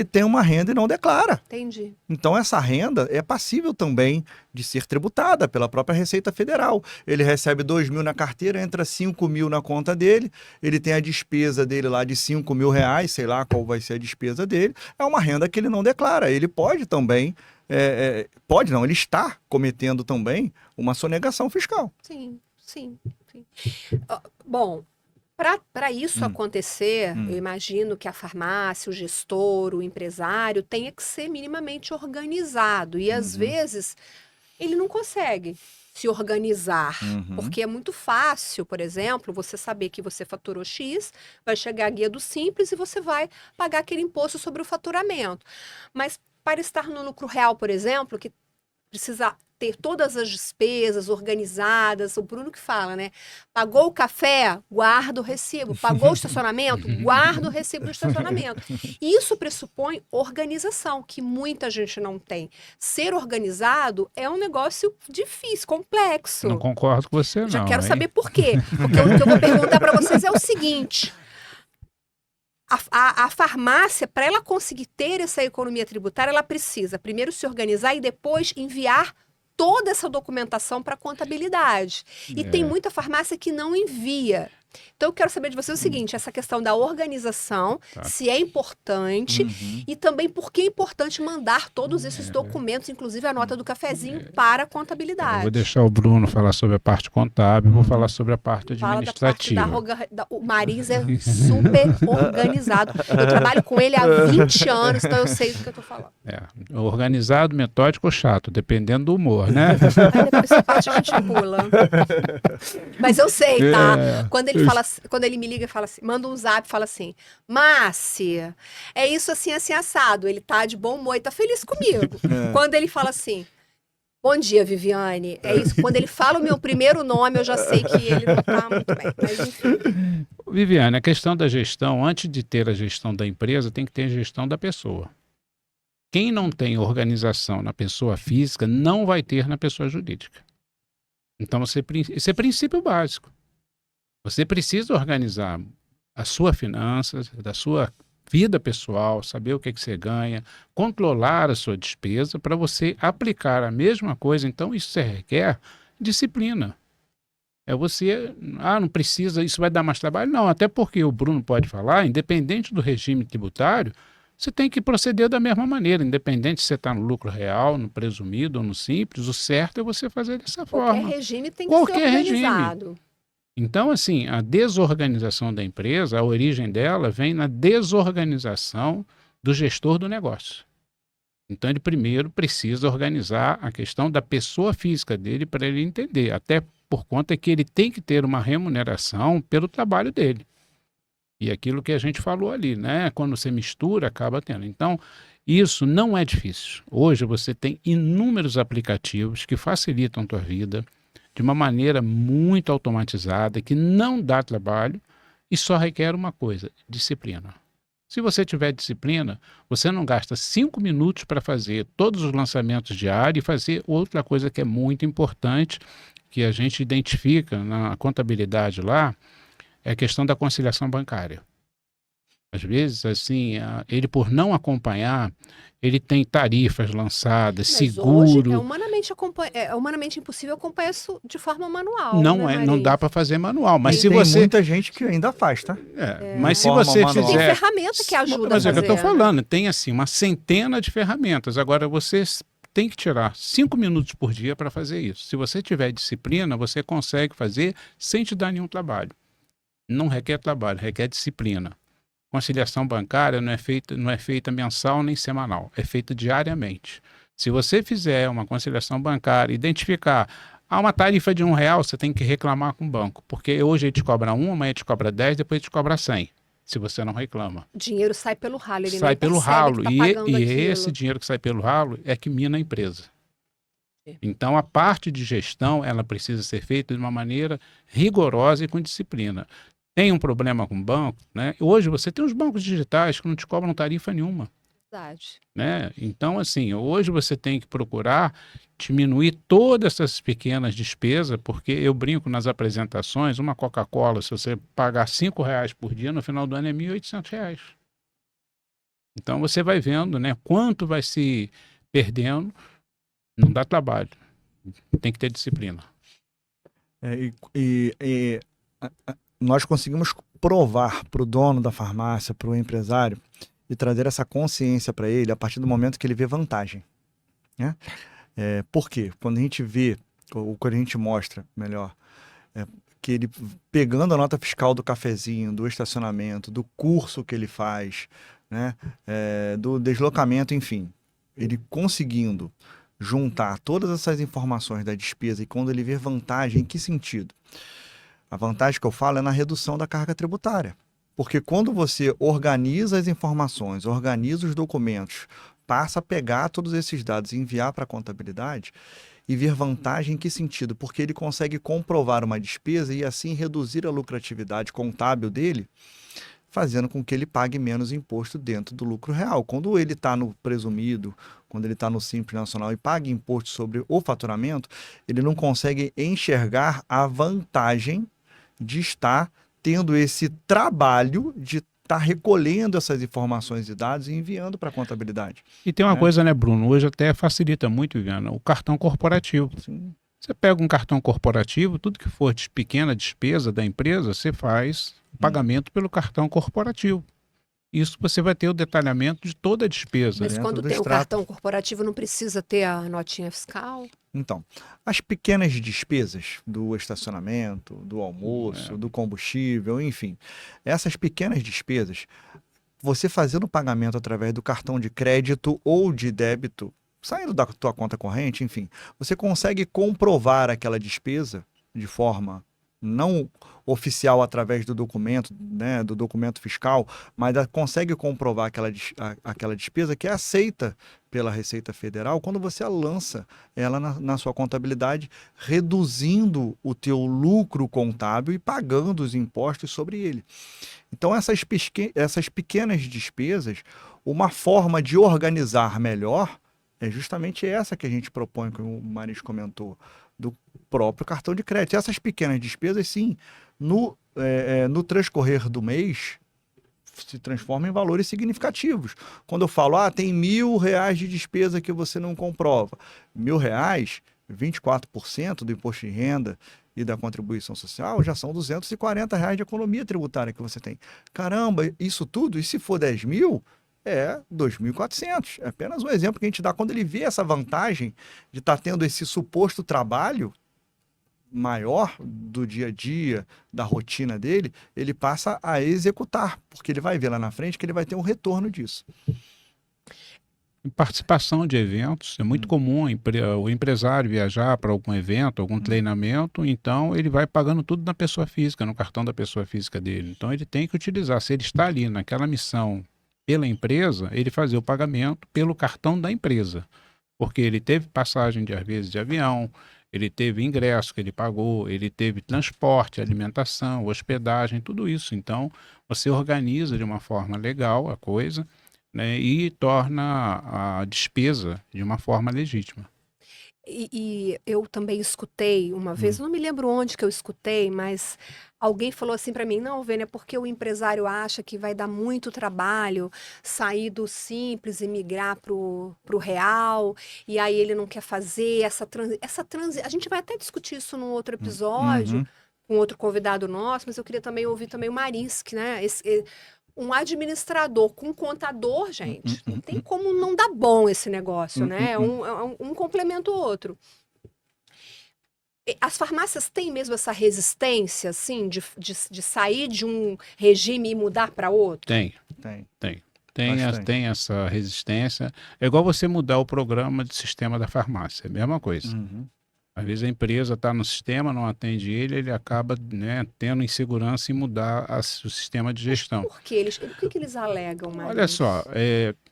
tem uma renda e não declara. Entendi. Então essa renda é passível também de ser tributada pela própria Receita Federal. Ele recebe 2.000 na carteira, entra 5.000 na conta dele, ele tem a despesa dele lá de 5.000 reais, sei lá qual vai ser a despesa dele, é uma renda que ele não declara. Ele pode também, ele está cometendo também uma sonegação fiscal. Sim. Bom, para isso acontecer, eu imagino que a farmácia, o gestor, o empresário tenha que ser minimamente organizado. E às vezes ele não consegue se organizar, porque é muito fácil, por exemplo, você saber que você faturou X, vai chegar a guia do Simples e você vai pagar aquele imposto sobre o faturamento. Mas para estar no lucro real, por exemplo, que precisa ter todas as despesas organizadas, o Bruno que fala, né? Pagou o café, guarda o recibo. Pagou o estacionamento, guarda o recibo do estacionamento. E isso pressupõe organização, que muita gente não tem. Ser organizado é um negócio difícil, complexo. Não concordo com você, não. Já quero saber por quê. Porque o que eu vou perguntar para vocês é o seguinte... A farmácia, para ela conseguir ter essa economia tributária, ela precisa primeiro se organizar e depois enviar toda essa documentação para a contabilidade. E tem muita farmácia que não envia. Então, eu quero saber de você o seguinte, essa questão da organização, se é importante, e também por que é importante mandar todos esses documentos, inclusive a nota do cafezinho, para a contabilidade. Eu vou deixar o Bruno falar sobre a parte contábil, vou falar sobre a parte administrativa. O Mariz é super organizado. Eu trabalho com ele há 20 anos, então eu sei do que eu estou falando. Organizado, metódico ou chato, dependendo do humor, né? Aí depois essa parte a gente pula. Mas eu sei, tá? Quando ele me liga e fala assim, manda um zap e fala assim, Márcia, é isso assim, assim, assado. Ele tá de bom humor e tá feliz comigo. Quando ele fala assim, bom dia, Viviane, é isso. Quando ele fala o meu primeiro nome, eu já sei que ele não tá muito bem. Mas enfim. Viviane, a questão da gestão, antes de ter a gestão da empresa, tem que ter a gestão da pessoa. Quem não tem organização na pessoa física, não vai ter na pessoa jurídica. Então, esse é princípio básico. Você precisa organizar a sua finanças, da sua vida pessoal, saber o que você ganha, controlar a sua despesa para você aplicar a mesma coisa. Então, isso requer disciplina. É você, não precisa, isso vai dar mais trabalho? Não, até porque o Bruno pode falar, independente do regime tributário, você tem que proceder da mesma maneira, independente se você está no lucro real, no presumido ou no simples, o certo é você fazer dessa forma. Qualquer regime tem que ser organizado. Regime. Então, assim, a desorganização da empresa, a origem dela vem na desorganização do gestor do negócio. Então, ele primeiro precisa organizar a questão da pessoa física dele para ele entender, até por conta que ele tem que ter uma remuneração pelo trabalho dele. E aquilo que a gente falou ali, né? Quando você mistura, acaba tendo. Então, isso não é difícil. Hoje você tem inúmeros aplicativos que facilitam a tua vida, de uma maneira muito automatizada, que não dá trabalho e só requer uma coisa, disciplina. Se você tiver disciplina, você não gasta 5 minutos para fazer todos os lançamentos diários e fazer outra coisa que é muito importante, que a gente identifica na contabilidade lá, é a questão da conciliação bancária. Às vezes, assim, ele por não acompanhar, ele tem tarifas lançadas, Mas seguro. hoje é humanamente impossível acompanhar isso de forma manual, Não né, é, não dá Marinho? para fazer manual. Mas E se tem você. muita gente que ainda faz, tá? Mas De se forma você manual. Tem fizer. ferramenta que ajuda Mas a é que fazer. eu estou né? falando, tem assim uma centena de ferramentas. Agora você tem que tirar 5 minutos por dia para fazer isso. Se você tiver disciplina, você consegue fazer sem te dar nenhum trabalho. Não requer trabalho, requer disciplina. Conciliação bancária não é feita mensal nem semanal, é feita diariamente. Se você fizer uma conciliação bancária, identificar uma tarifa de R$1, você tem que reclamar com o banco, porque hoje ele te cobra 1, amanhã te cobra 10, depois ele te cobra 100, se você não reclama. O dinheiro sai pelo ralo, ele Sai nem pelo percebe ralo, que tá e pagando aquilo. esse dinheiro que sai pelo ralo é que mina a empresa. Então, a parte de gestão, ela precisa ser feita de uma maneira rigorosa e com disciplina. Tem um problema com o banco, né? Hoje você tem os bancos digitais que não te cobram tarifa nenhuma, Verdade. né? Então, assim, hoje você tem que procurar diminuir todas essas pequenas despesas, porque eu brinco nas apresentações, uma Coca-Cola, se você pagar R$5 por dia, no final do ano é R$1.800. Então, você vai vendo, né, quanto vai se perdendo, não dá trabalho, tem que ter disciplina. Nós conseguimos provar para o dono da farmácia, para o empresário, e trazer essa consciência para ele a partir do momento que ele vê vantagem, né? Por quê? Quando a gente vê, ou quando a gente mostra, melhor, que ele pegando a nota fiscal do cafezinho, do estacionamento, do curso que ele faz, né? Do deslocamento, enfim, ele conseguindo juntar todas essas informações da despesa e quando ele vê vantagem, em que sentido? A vantagem que eu falo é na redução da carga tributária. Porque quando você organiza as informações, organiza os documentos, passa a pegar todos esses dados e enviar para a contabilidade e ver vantagem em que sentido? Porque ele consegue comprovar uma despesa e assim reduzir a lucratividade contábil dele, fazendo com que ele pague menos imposto dentro do lucro real. Quando ele está no presumido, quando ele está no Simples Nacional e paga imposto sobre o faturamento, ele não consegue enxergar a vantagem de estar tendo esse trabalho de estar recolhendo essas informações e dados e enviando para a contabilidade. E tem uma coisa, né, Bruno? Hoje até facilita muito, Viviana, o cartão corporativo. Sim. Você pega um cartão corporativo, tudo que for de pequena despesa da empresa, você faz o pagamento pelo cartão corporativo. Isso você vai ter o detalhamento de toda a despesa. Mas dentro quando do tem o extrato. cartão corporativo, não precisa ter a notinha fiscal? Então, as pequenas despesas do estacionamento, do almoço, do combustível, enfim, essas pequenas despesas, você fazendo o pagamento através do cartão de crédito ou de débito, saindo da tua conta corrente, enfim, você consegue comprovar aquela despesa de forma não oficial através do documento, né, do documento fiscal, mas consegue comprovar aquela despesa que é aceita pela Receita Federal quando você lança ela na sua contabilidade, reduzindo o teu lucro contábil e pagando os impostos sobre ele. Então, essas pequenas despesas, uma forma de organizar melhor é justamente essa que a gente propõe, como o Maris comentou, do próprio cartão de crédito. E essas pequenas despesas, sim, no transcorrer do mês, se transformam em valores significativos. Quando eu falo, tem R$1.000 de despesa que você não comprova. R$1.000, 24% do imposto de renda e da contribuição social, já são R$240 de economia tributária que você tem. Caramba, isso tudo? E se for 10 mil? É 2.400. É apenas um exemplo que a gente dá. Quando ele vê essa vantagem de estar tendo esse suposto trabalho maior do dia a dia, da rotina dele, ele passa a executar, porque ele vai ver lá na frente que ele vai ter um retorno disso. Participação de eventos, é muito comum o empresário viajar para algum evento, algum treinamento, então ele vai pagando tudo na pessoa física, no cartão da pessoa física dele. Então ele tem que utilizar, se ele está ali naquela missão pela empresa, ele fazer o pagamento pelo cartão da empresa, porque ele teve passagem às vezes de avião, ele teve ingresso que ele pagou, ele teve transporte, alimentação, hospedagem, tudo isso. Então, você organiza de uma forma legal a coisa, né, e torna a despesa de uma forma legítima. E eu também escutei uma vez, eu não me lembro onde que eu escutei, mas alguém falou assim para mim, não, Vênia, porque o empresário acha que vai dar muito trabalho sair do simples e migrar pro real, e aí ele não quer fazer a gente vai até discutir isso num outro episódio, Uhum. com outro convidado nosso, mas eu queria também ouvir também o Marinsky, né? Um administrador com um contador, gente, não tem como não dar bom esse negócio, né? Um complementa o outro. As farmácias têm mesmo essa resistência, assim, de sair de um regime e mudar para outro? Tem. Bastante. Tem essa resistência. É igual você mudar o programa de sistema da farmácia, é a mesma coisa. Às vezes a empresa está no sistema, não atende ele acaba, né, tendo insegurança em mudar o sistema de gestão. Por quê? O que eles alegam, Maria? Olha só,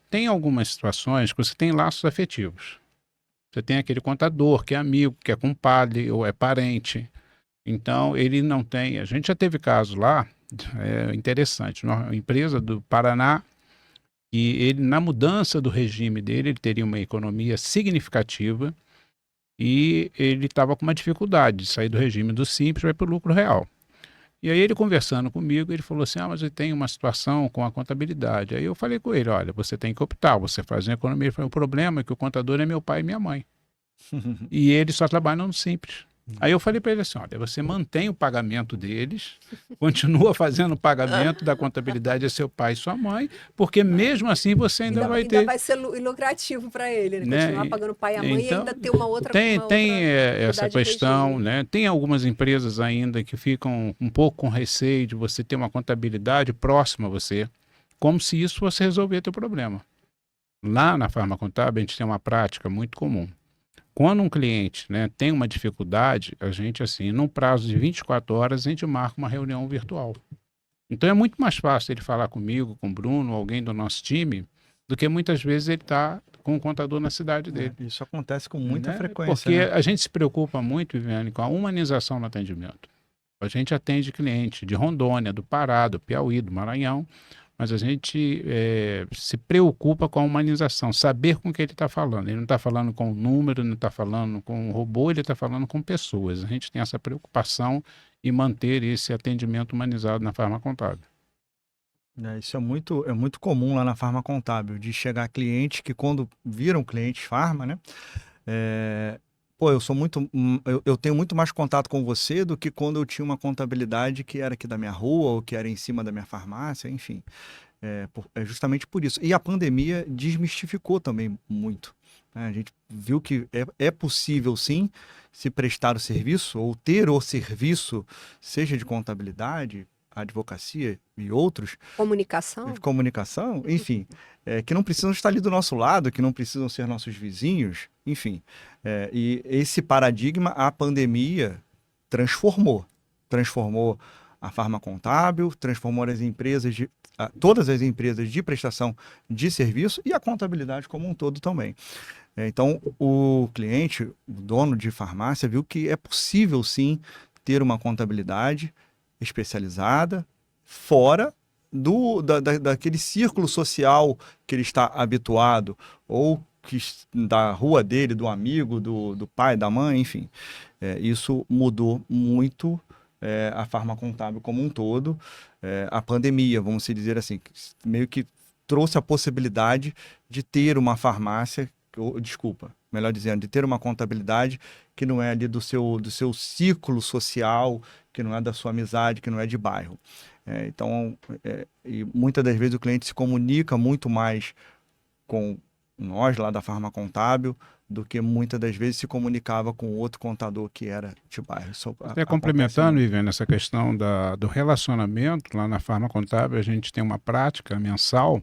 tem algumas situações que você tem laços afetivos. Você tem aquele contador que é amigo, que é compadre ou é parente. Então, ele não tem... A gente já teve caso lá, interessante, uma empresa do Paraná, e ele, na mudança do regime dele, ele teria uma economia significativa, e ele estava com uma dificuldade de sair do regime do simples para ir para o lucro real. E aí ele conversando comigo, ele falou assim, mas eu tenho uma situação com a contabilidade. Aí eu falei com ele, olha, você tem que optar, você faz uma economia. Ele falou, o problema é que o contador é meu pai e minha mãe. E eles só trabalham no simples. Aí eu falei para ele assim, olha, você mantém o pagamento deles, continua fazendo o pagamento da contabilidade a seu pai e sua mãe, porque mesmo assim você ainda vai ter... Ainda vai ser lucrativo para ele, né? Continuar pagando o pai e a mãe então, e ainda ter uma outra... Tem essa questão, regime. né? Tem algumas empresas ainda que ficam um pouco com receio de você ter uma contabilidade próxima a você, como se isso fosse resolver teu problema. Lá na Farma Contábil a gente tem uma prática muito comum. Quando um cliente, né, tem uma dificuldade, a gente, assim, num prazo de 24 horas, a gente marca uma reunião virtual. Então é muito mais fácil ele falar comigo, com o Bruno, alguém do nosso time, do que muitas vezes ele está com o contador na cidade dele. Isso acontece com muita frequência. Porque né? a gente se preocupa muito, Viviane, com a humanização no atendimento. A gente atende cliente de Rondônia, do Pará, do Piauí, do Maranhão, mas a gente se preocupa com a humanização, saber com o que ele está falando. Ele não está falando com um número, não está falando com um robô, ele está falando com pessoas. A gente tem essa preocupação em manter esse atendimento humanizado na Farma Contábil. Isso é muito comum lá na Farma Contábil, de chegar clientes que quando viram clientes Farma, né? Eu tenho muito mais contato com você do que quando eu tinha uma contabilidade que era aqui da minha rua ou que era em cima da minha farmácia, enfim. É justamente por isso. E a pandemia desmistificou também muito. Né? A gente viu que é possível, sim, se prestar o serviço ou ter o serviço, seja de contabilidade, advocacia e outros. Comunicação, enfim, que não precisam estar ali do nosso lado, que não precisam ser nossos vizinhos, enfim. E esse paradigma, a pandemia transformou a Farma Contábil, transformou todas as empresas de prestação de serviço e a contabilidade como um todo também. Então, o cliente, o dono de farmácia, viu que é possível, sim, ter uma contabilidade especializada, fora daquele círculo social que ele está habituado, ou da rua dele, do amigo, do pai, da mãe, enfim. Isso mudou muito a Farma Contábil como um todo. A pandemia, vamos dizer assim, meio que trouxe a possibilidade de ter uma farmácia, melhor dizendo, de ter uma contabilidade que não é ali do seu ciclo social, que não é da sua amizade, que não é de bairro. Então, e muitas das vezes o cliente se comunica muito mais com nós lá da Farma Contábil do que muitas das vezes se comunicava com outro contador que era de bairro. Até complementando, Viviane, essa questão do relacionamento, lá na Farma Contábil a gente tem uma prática mensal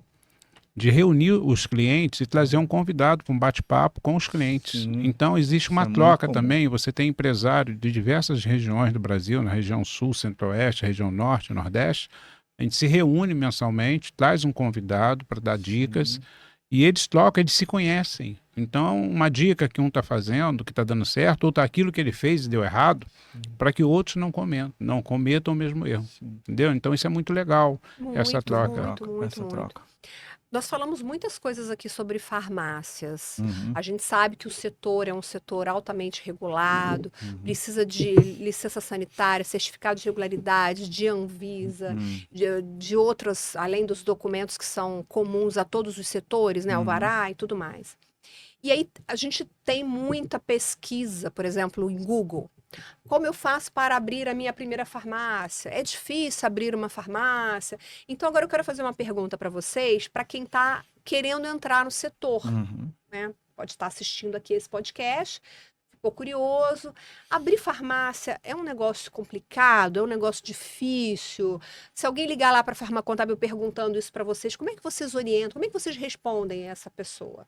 de reunir os clientes e trazer um convidado para um bate-papo com os clientes. Sim, então, existe uma troca também. Você tem empresário de diversas regiões do Brasil, na região sul, centro-oeste, região norte, nordeste. A gente se reúne mensalmente, traz um convidado para dar dicas, e eles trocam, eles se conhecem. Então, uma dica que um está fazendo, que está dando certo, ou tá aquilo que ele fez e deu errado, para que outros não cometam o mesmo erro. Entendeu? Então, isso é muito legal, essa troca. Muito. troca. Nós falamos muitas coisas aqui sobre farmácias. Uhum. A gente sabe que o setor é um setor altamente regulado, precisa de licença sanitária, certificado de regularidade, de Anvisa, de outras, além dos documentos que são comuns a todos os setores, né, alvará e tudo mais. E aí a gente tem muita pesquisa, por exemplo, em Google. Como eu faço para abrir a minha primeira farmácia? É difícil abrir uma farmácia? Então, agora eu quero fazer uma pergunta para vocês, para quem está querendo entrar no setor, né? Pode estar assistindo aqui esse podcast, ficou curioso. Abrir farmácia é um negócio complicado? É um negócio difícil? Se alguém ligar lá para a Farma Contábil perguntando isso para vocês, como é que vocês orientam? Como é que vocês respondem a essa pessoa?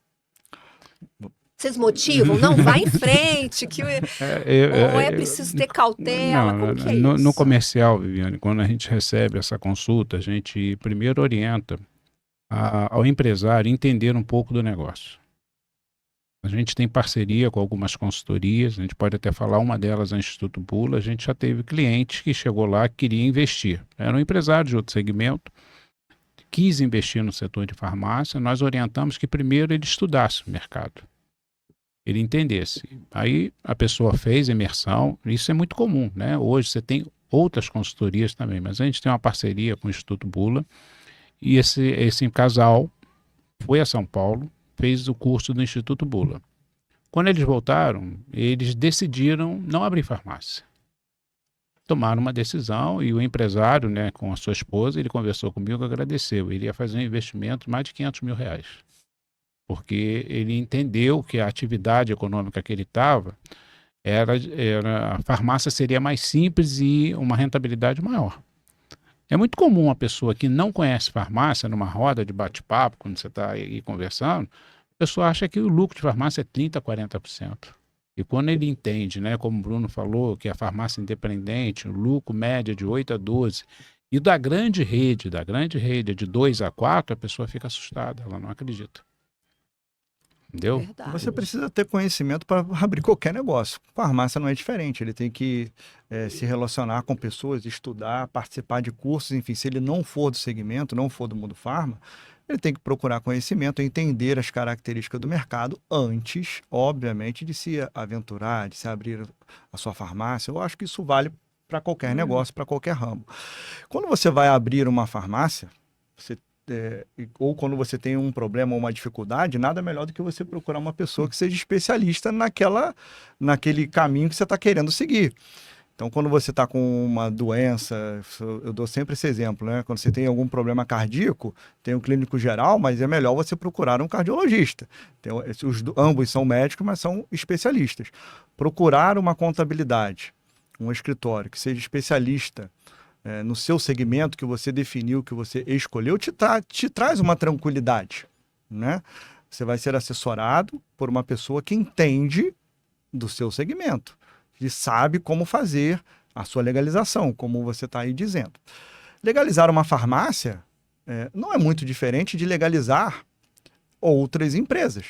Vocês motivam? Não, vai em frente. Ou é preciso ter cautela? Como que é isso? No comercial, Viviane, quando a gente recebe essa consulta, a gente primeiro orienta ao empresário entender um pouco do negócio. A gente tem parceria com algumas consultorias, a gente pode até falar, uma delas é o Instituto Bula. A gente já teve cliente que chegou lá que queria investir. Era um empresário de outro segmento, quis investir no setor de farmácia. Nós orientamos que primeiro ele estudasse o mercado, ele entendesse. Aí a pessoa fez imersão, isso é muito comum, né? Hoje você tem outras consultorias também, mas a gente tem uma parceria com o Instituto Bula, e esse casal foi a São Paulo, fez o curso do Instituto Bula. Quando eles voltaram, eles decidiram não abrir farmácia. Tomaram uma decisão, e o empresário, né, com a sua esposa, ele conversou comigo, agradeceu. Ele ia fazer um investimento de mais de R$500 mil. Porque ele entendeu que a atividade econômica que ele estava, a farmácia seria mais simples e uma rentabilidade maior. É muito comum uma pessoa que não conhece farmácia, numa roda de bate-papo, quando você está aí conversando, a pessoa acha que o lucro de farmácia é 30%, 40%. E quando ele entende, né, como o Bruno falou, que a farmácia independente, o lucro médio é de 8 a 12, e da grande rede é de 2 a 4, a pessoa fica assustada, ela não acredita. Entendeu? Verdade. Você precisa ter conhecimento para abrir qualquer negócio. Farmácia não é diferente, ele tem que se relacionar com pessoas, estudar, participar de cursos, enfim, se ele não for do segmento, não for do mundo farma, ele tem que procurar conhecimento, entender as características do mercado antes, obviamente, de se aventurar, de se abrir a sua farmácia. Eu acho que isso vale para qualquer negócio, para qualquer ramo. Quando você vai abrir uma farmácia, ou quando você tem um problema ou uma dificuldade, nada melhor do que você procurar uma pessoa que seja especialista naquele caminho que você está querendo seguir. Então, quando você está com uma doença, eu dou sempre esse exemplo, né? Quando você tem algum problema cardíaco, tem um clínico geral, mas é melhor você procurar um cardiologista. Ambos são médicos, mas são especialistas. Procurar uma contabilidade, um escritório que seja especialista no seu segmento que você definiu, que você escolheu, te traz uma tranquilidade, né? Você vai ser assessorado por uma pessoa que entende do seu segmento, que sabe como fazer a sua legalização, como você está aí dizendo. Legalizar uma farmácia não é muito diferente de legalizar outras empresas.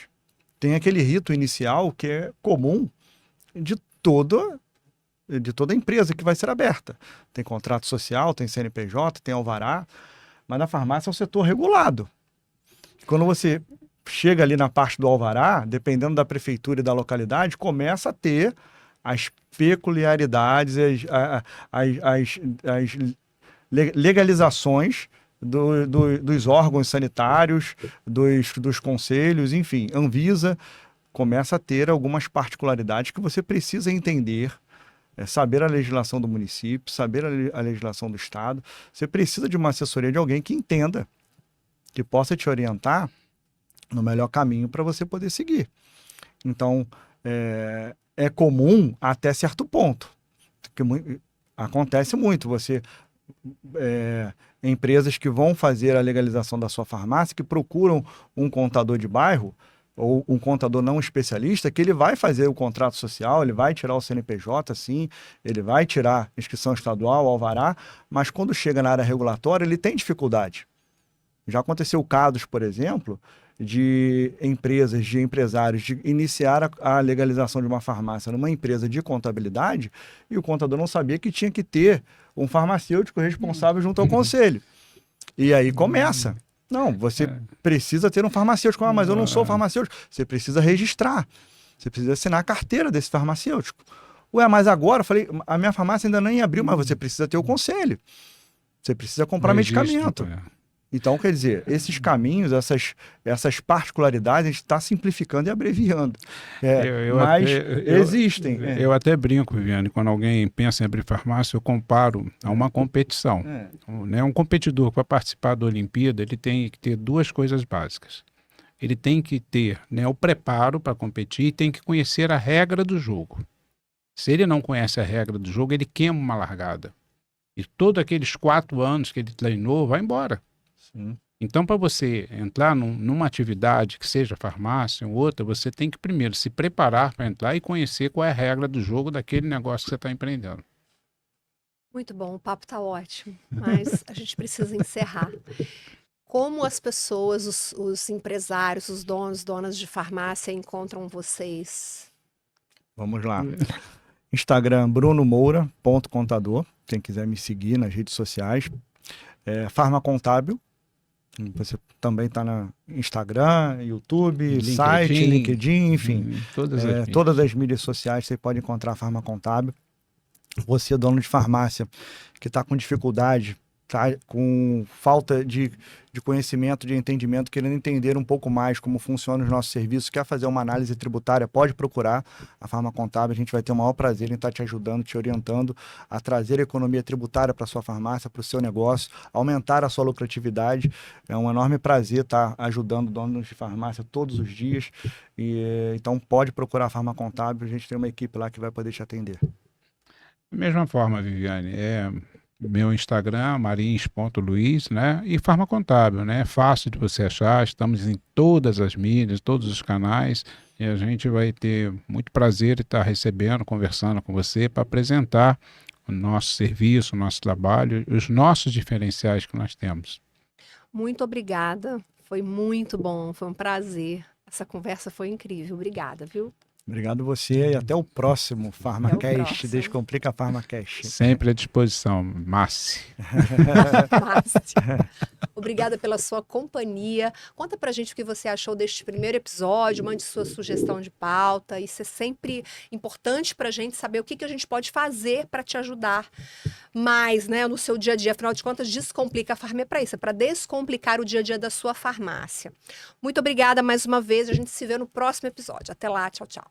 Tem aquele rito inicial que é comum de toda empresa que vai ser aberta. Tem contrato social, tem CNPJ, tem alvará, mas na farmácia é um setor regulado. Quando você chega ali na parte do alvará, dependendo da prefeitura e da localidade, começa a ter as peculiaridades, as legalizações dos órgãos sanitários, dos conselhos, enfim, Anvisa começa a ter algumas particularidades que você precisa entender, saber a legislação do município, saber a legislação do estado. Você precisa de uma assessoria de alguém que entenda, que possa te orientar no melhor caminho para você poder seguir. Então, é comum até certo ponto. Acontece muito. Empresas que vão fazer a legalização da sua farmácia, que procuram um contador de bairro, ou um contador não especialista, que ele vai fazer o contrato social, ele vai tirar o CNPJ, sim, ele vai tirar inscrição estadual, alvará, mas quando chega na área regulatória, ele tem dificuldade. Já aconteceu casos, por exemplo, de empresas, de empresários, de iniciar a legalização de uma farmácia numa empresa de contabilidade e o contador não sabia que tinha que ter um farmacêutico responsável junto ao conselho. E aí começa. Não, você precisa ter um farmacêutico. Mas eu não sou farmacêutico. Você precisa registrar. Você precisa assinar a carteira desse farmacêutico. Ué, mas agora, eu falei, a minha farmácia ainda nem abriu, mas você precisa ter o conselho. Você precisa comprar medicamento. Então, quer dizer, esses caminhos, essas particularidades, a gente está simplificando e abreviando. Mas existem. Eu até brinco, Viviane, quando alguém pensa em abrir farmácia, eu comparo a uma competição. Um competidor para participar da Olimpíada, ele tem que ter duas coisas básicas. Ele tem que ter, né, o preparo para competir e tem que conhecer a regra do jogo. Se ele não conhece a regra do jogo, ele queima uma largada. E todos aqueles 4 anos que ele treinou, vai embora. Sim. Então, para você entrar numa atividade, que seja farmácia ou outra, você tem que primeiro se preparar para entrar e conhecer qual é a regra do jogo daquele negócio que você está empreendendo. Muito bom, o papo está ótimo, mas a gente precisa encerrar. Como as pessoas, os empresários, os donos, donas de farmácia encontram vocês? Vamos lá. Instagram, brunomoura.contador. Quem quiser me seguir nas redes sociais. Farma Contábil. Você também está no Instagram, YouTube, LinkedIn, site, LinkedIn, enfim. Todas as mídias sociais você pode encontrar a Farma Contábil. Você, dono de farmácia, que está com dificuldade, tá com falta de conhecimento, de entendimento, querendo entender um pouco mais como funciona os nossos serviços, quer fazer uma análise tributária, pode procurar a Farma Contábil. A gente vai ter o maior prazer em estar te ajudando, te orientando a trazer a economia tributária para a sua farmácia, para o seu negócio, aumentar a sua lucratividade. É um enorme prazer estar ajudando donos de farmácia todos os dias. Então pode procurar a Farma Contábil, a gente tem uma equipe lá que vai poder te atender. Da mesma forma, Viviane, meu Instagram, marins.luiz, né? E Farma Contábil, né? É fácil de você achar, estamos em todas as mídias, todos os canais, e a gente vai ter muito prazer em estar recebendo, conversando com você para apresentar o nosso serviço, o nosso trabalho, os nossos diferenciais que nós temos. Muito obrigada, foi muito bom, foi um prazer. Essa conversa foi incrível, obrigada, viu? Obrigado você e até o próximo PharmaCast. Descomplica PharmaCast. Sempre à disposição, Massi. Obrigada pela sua companhia. Conta pra gente o que você achou deste primeiro episódio, mande sua sugestão de pauta. Isso é sempre importante pra gente saber o que a gente pode fazer para te ajudar mais, né, no seu dia a dia. Afinal de contas, Descomplica a Farma é para isso, é para descomplicar o dia a dia da sua farmácia. Muito obrigada mais uma vez. A gente se vê no próximo episódio. Até lá, tchau, tchau.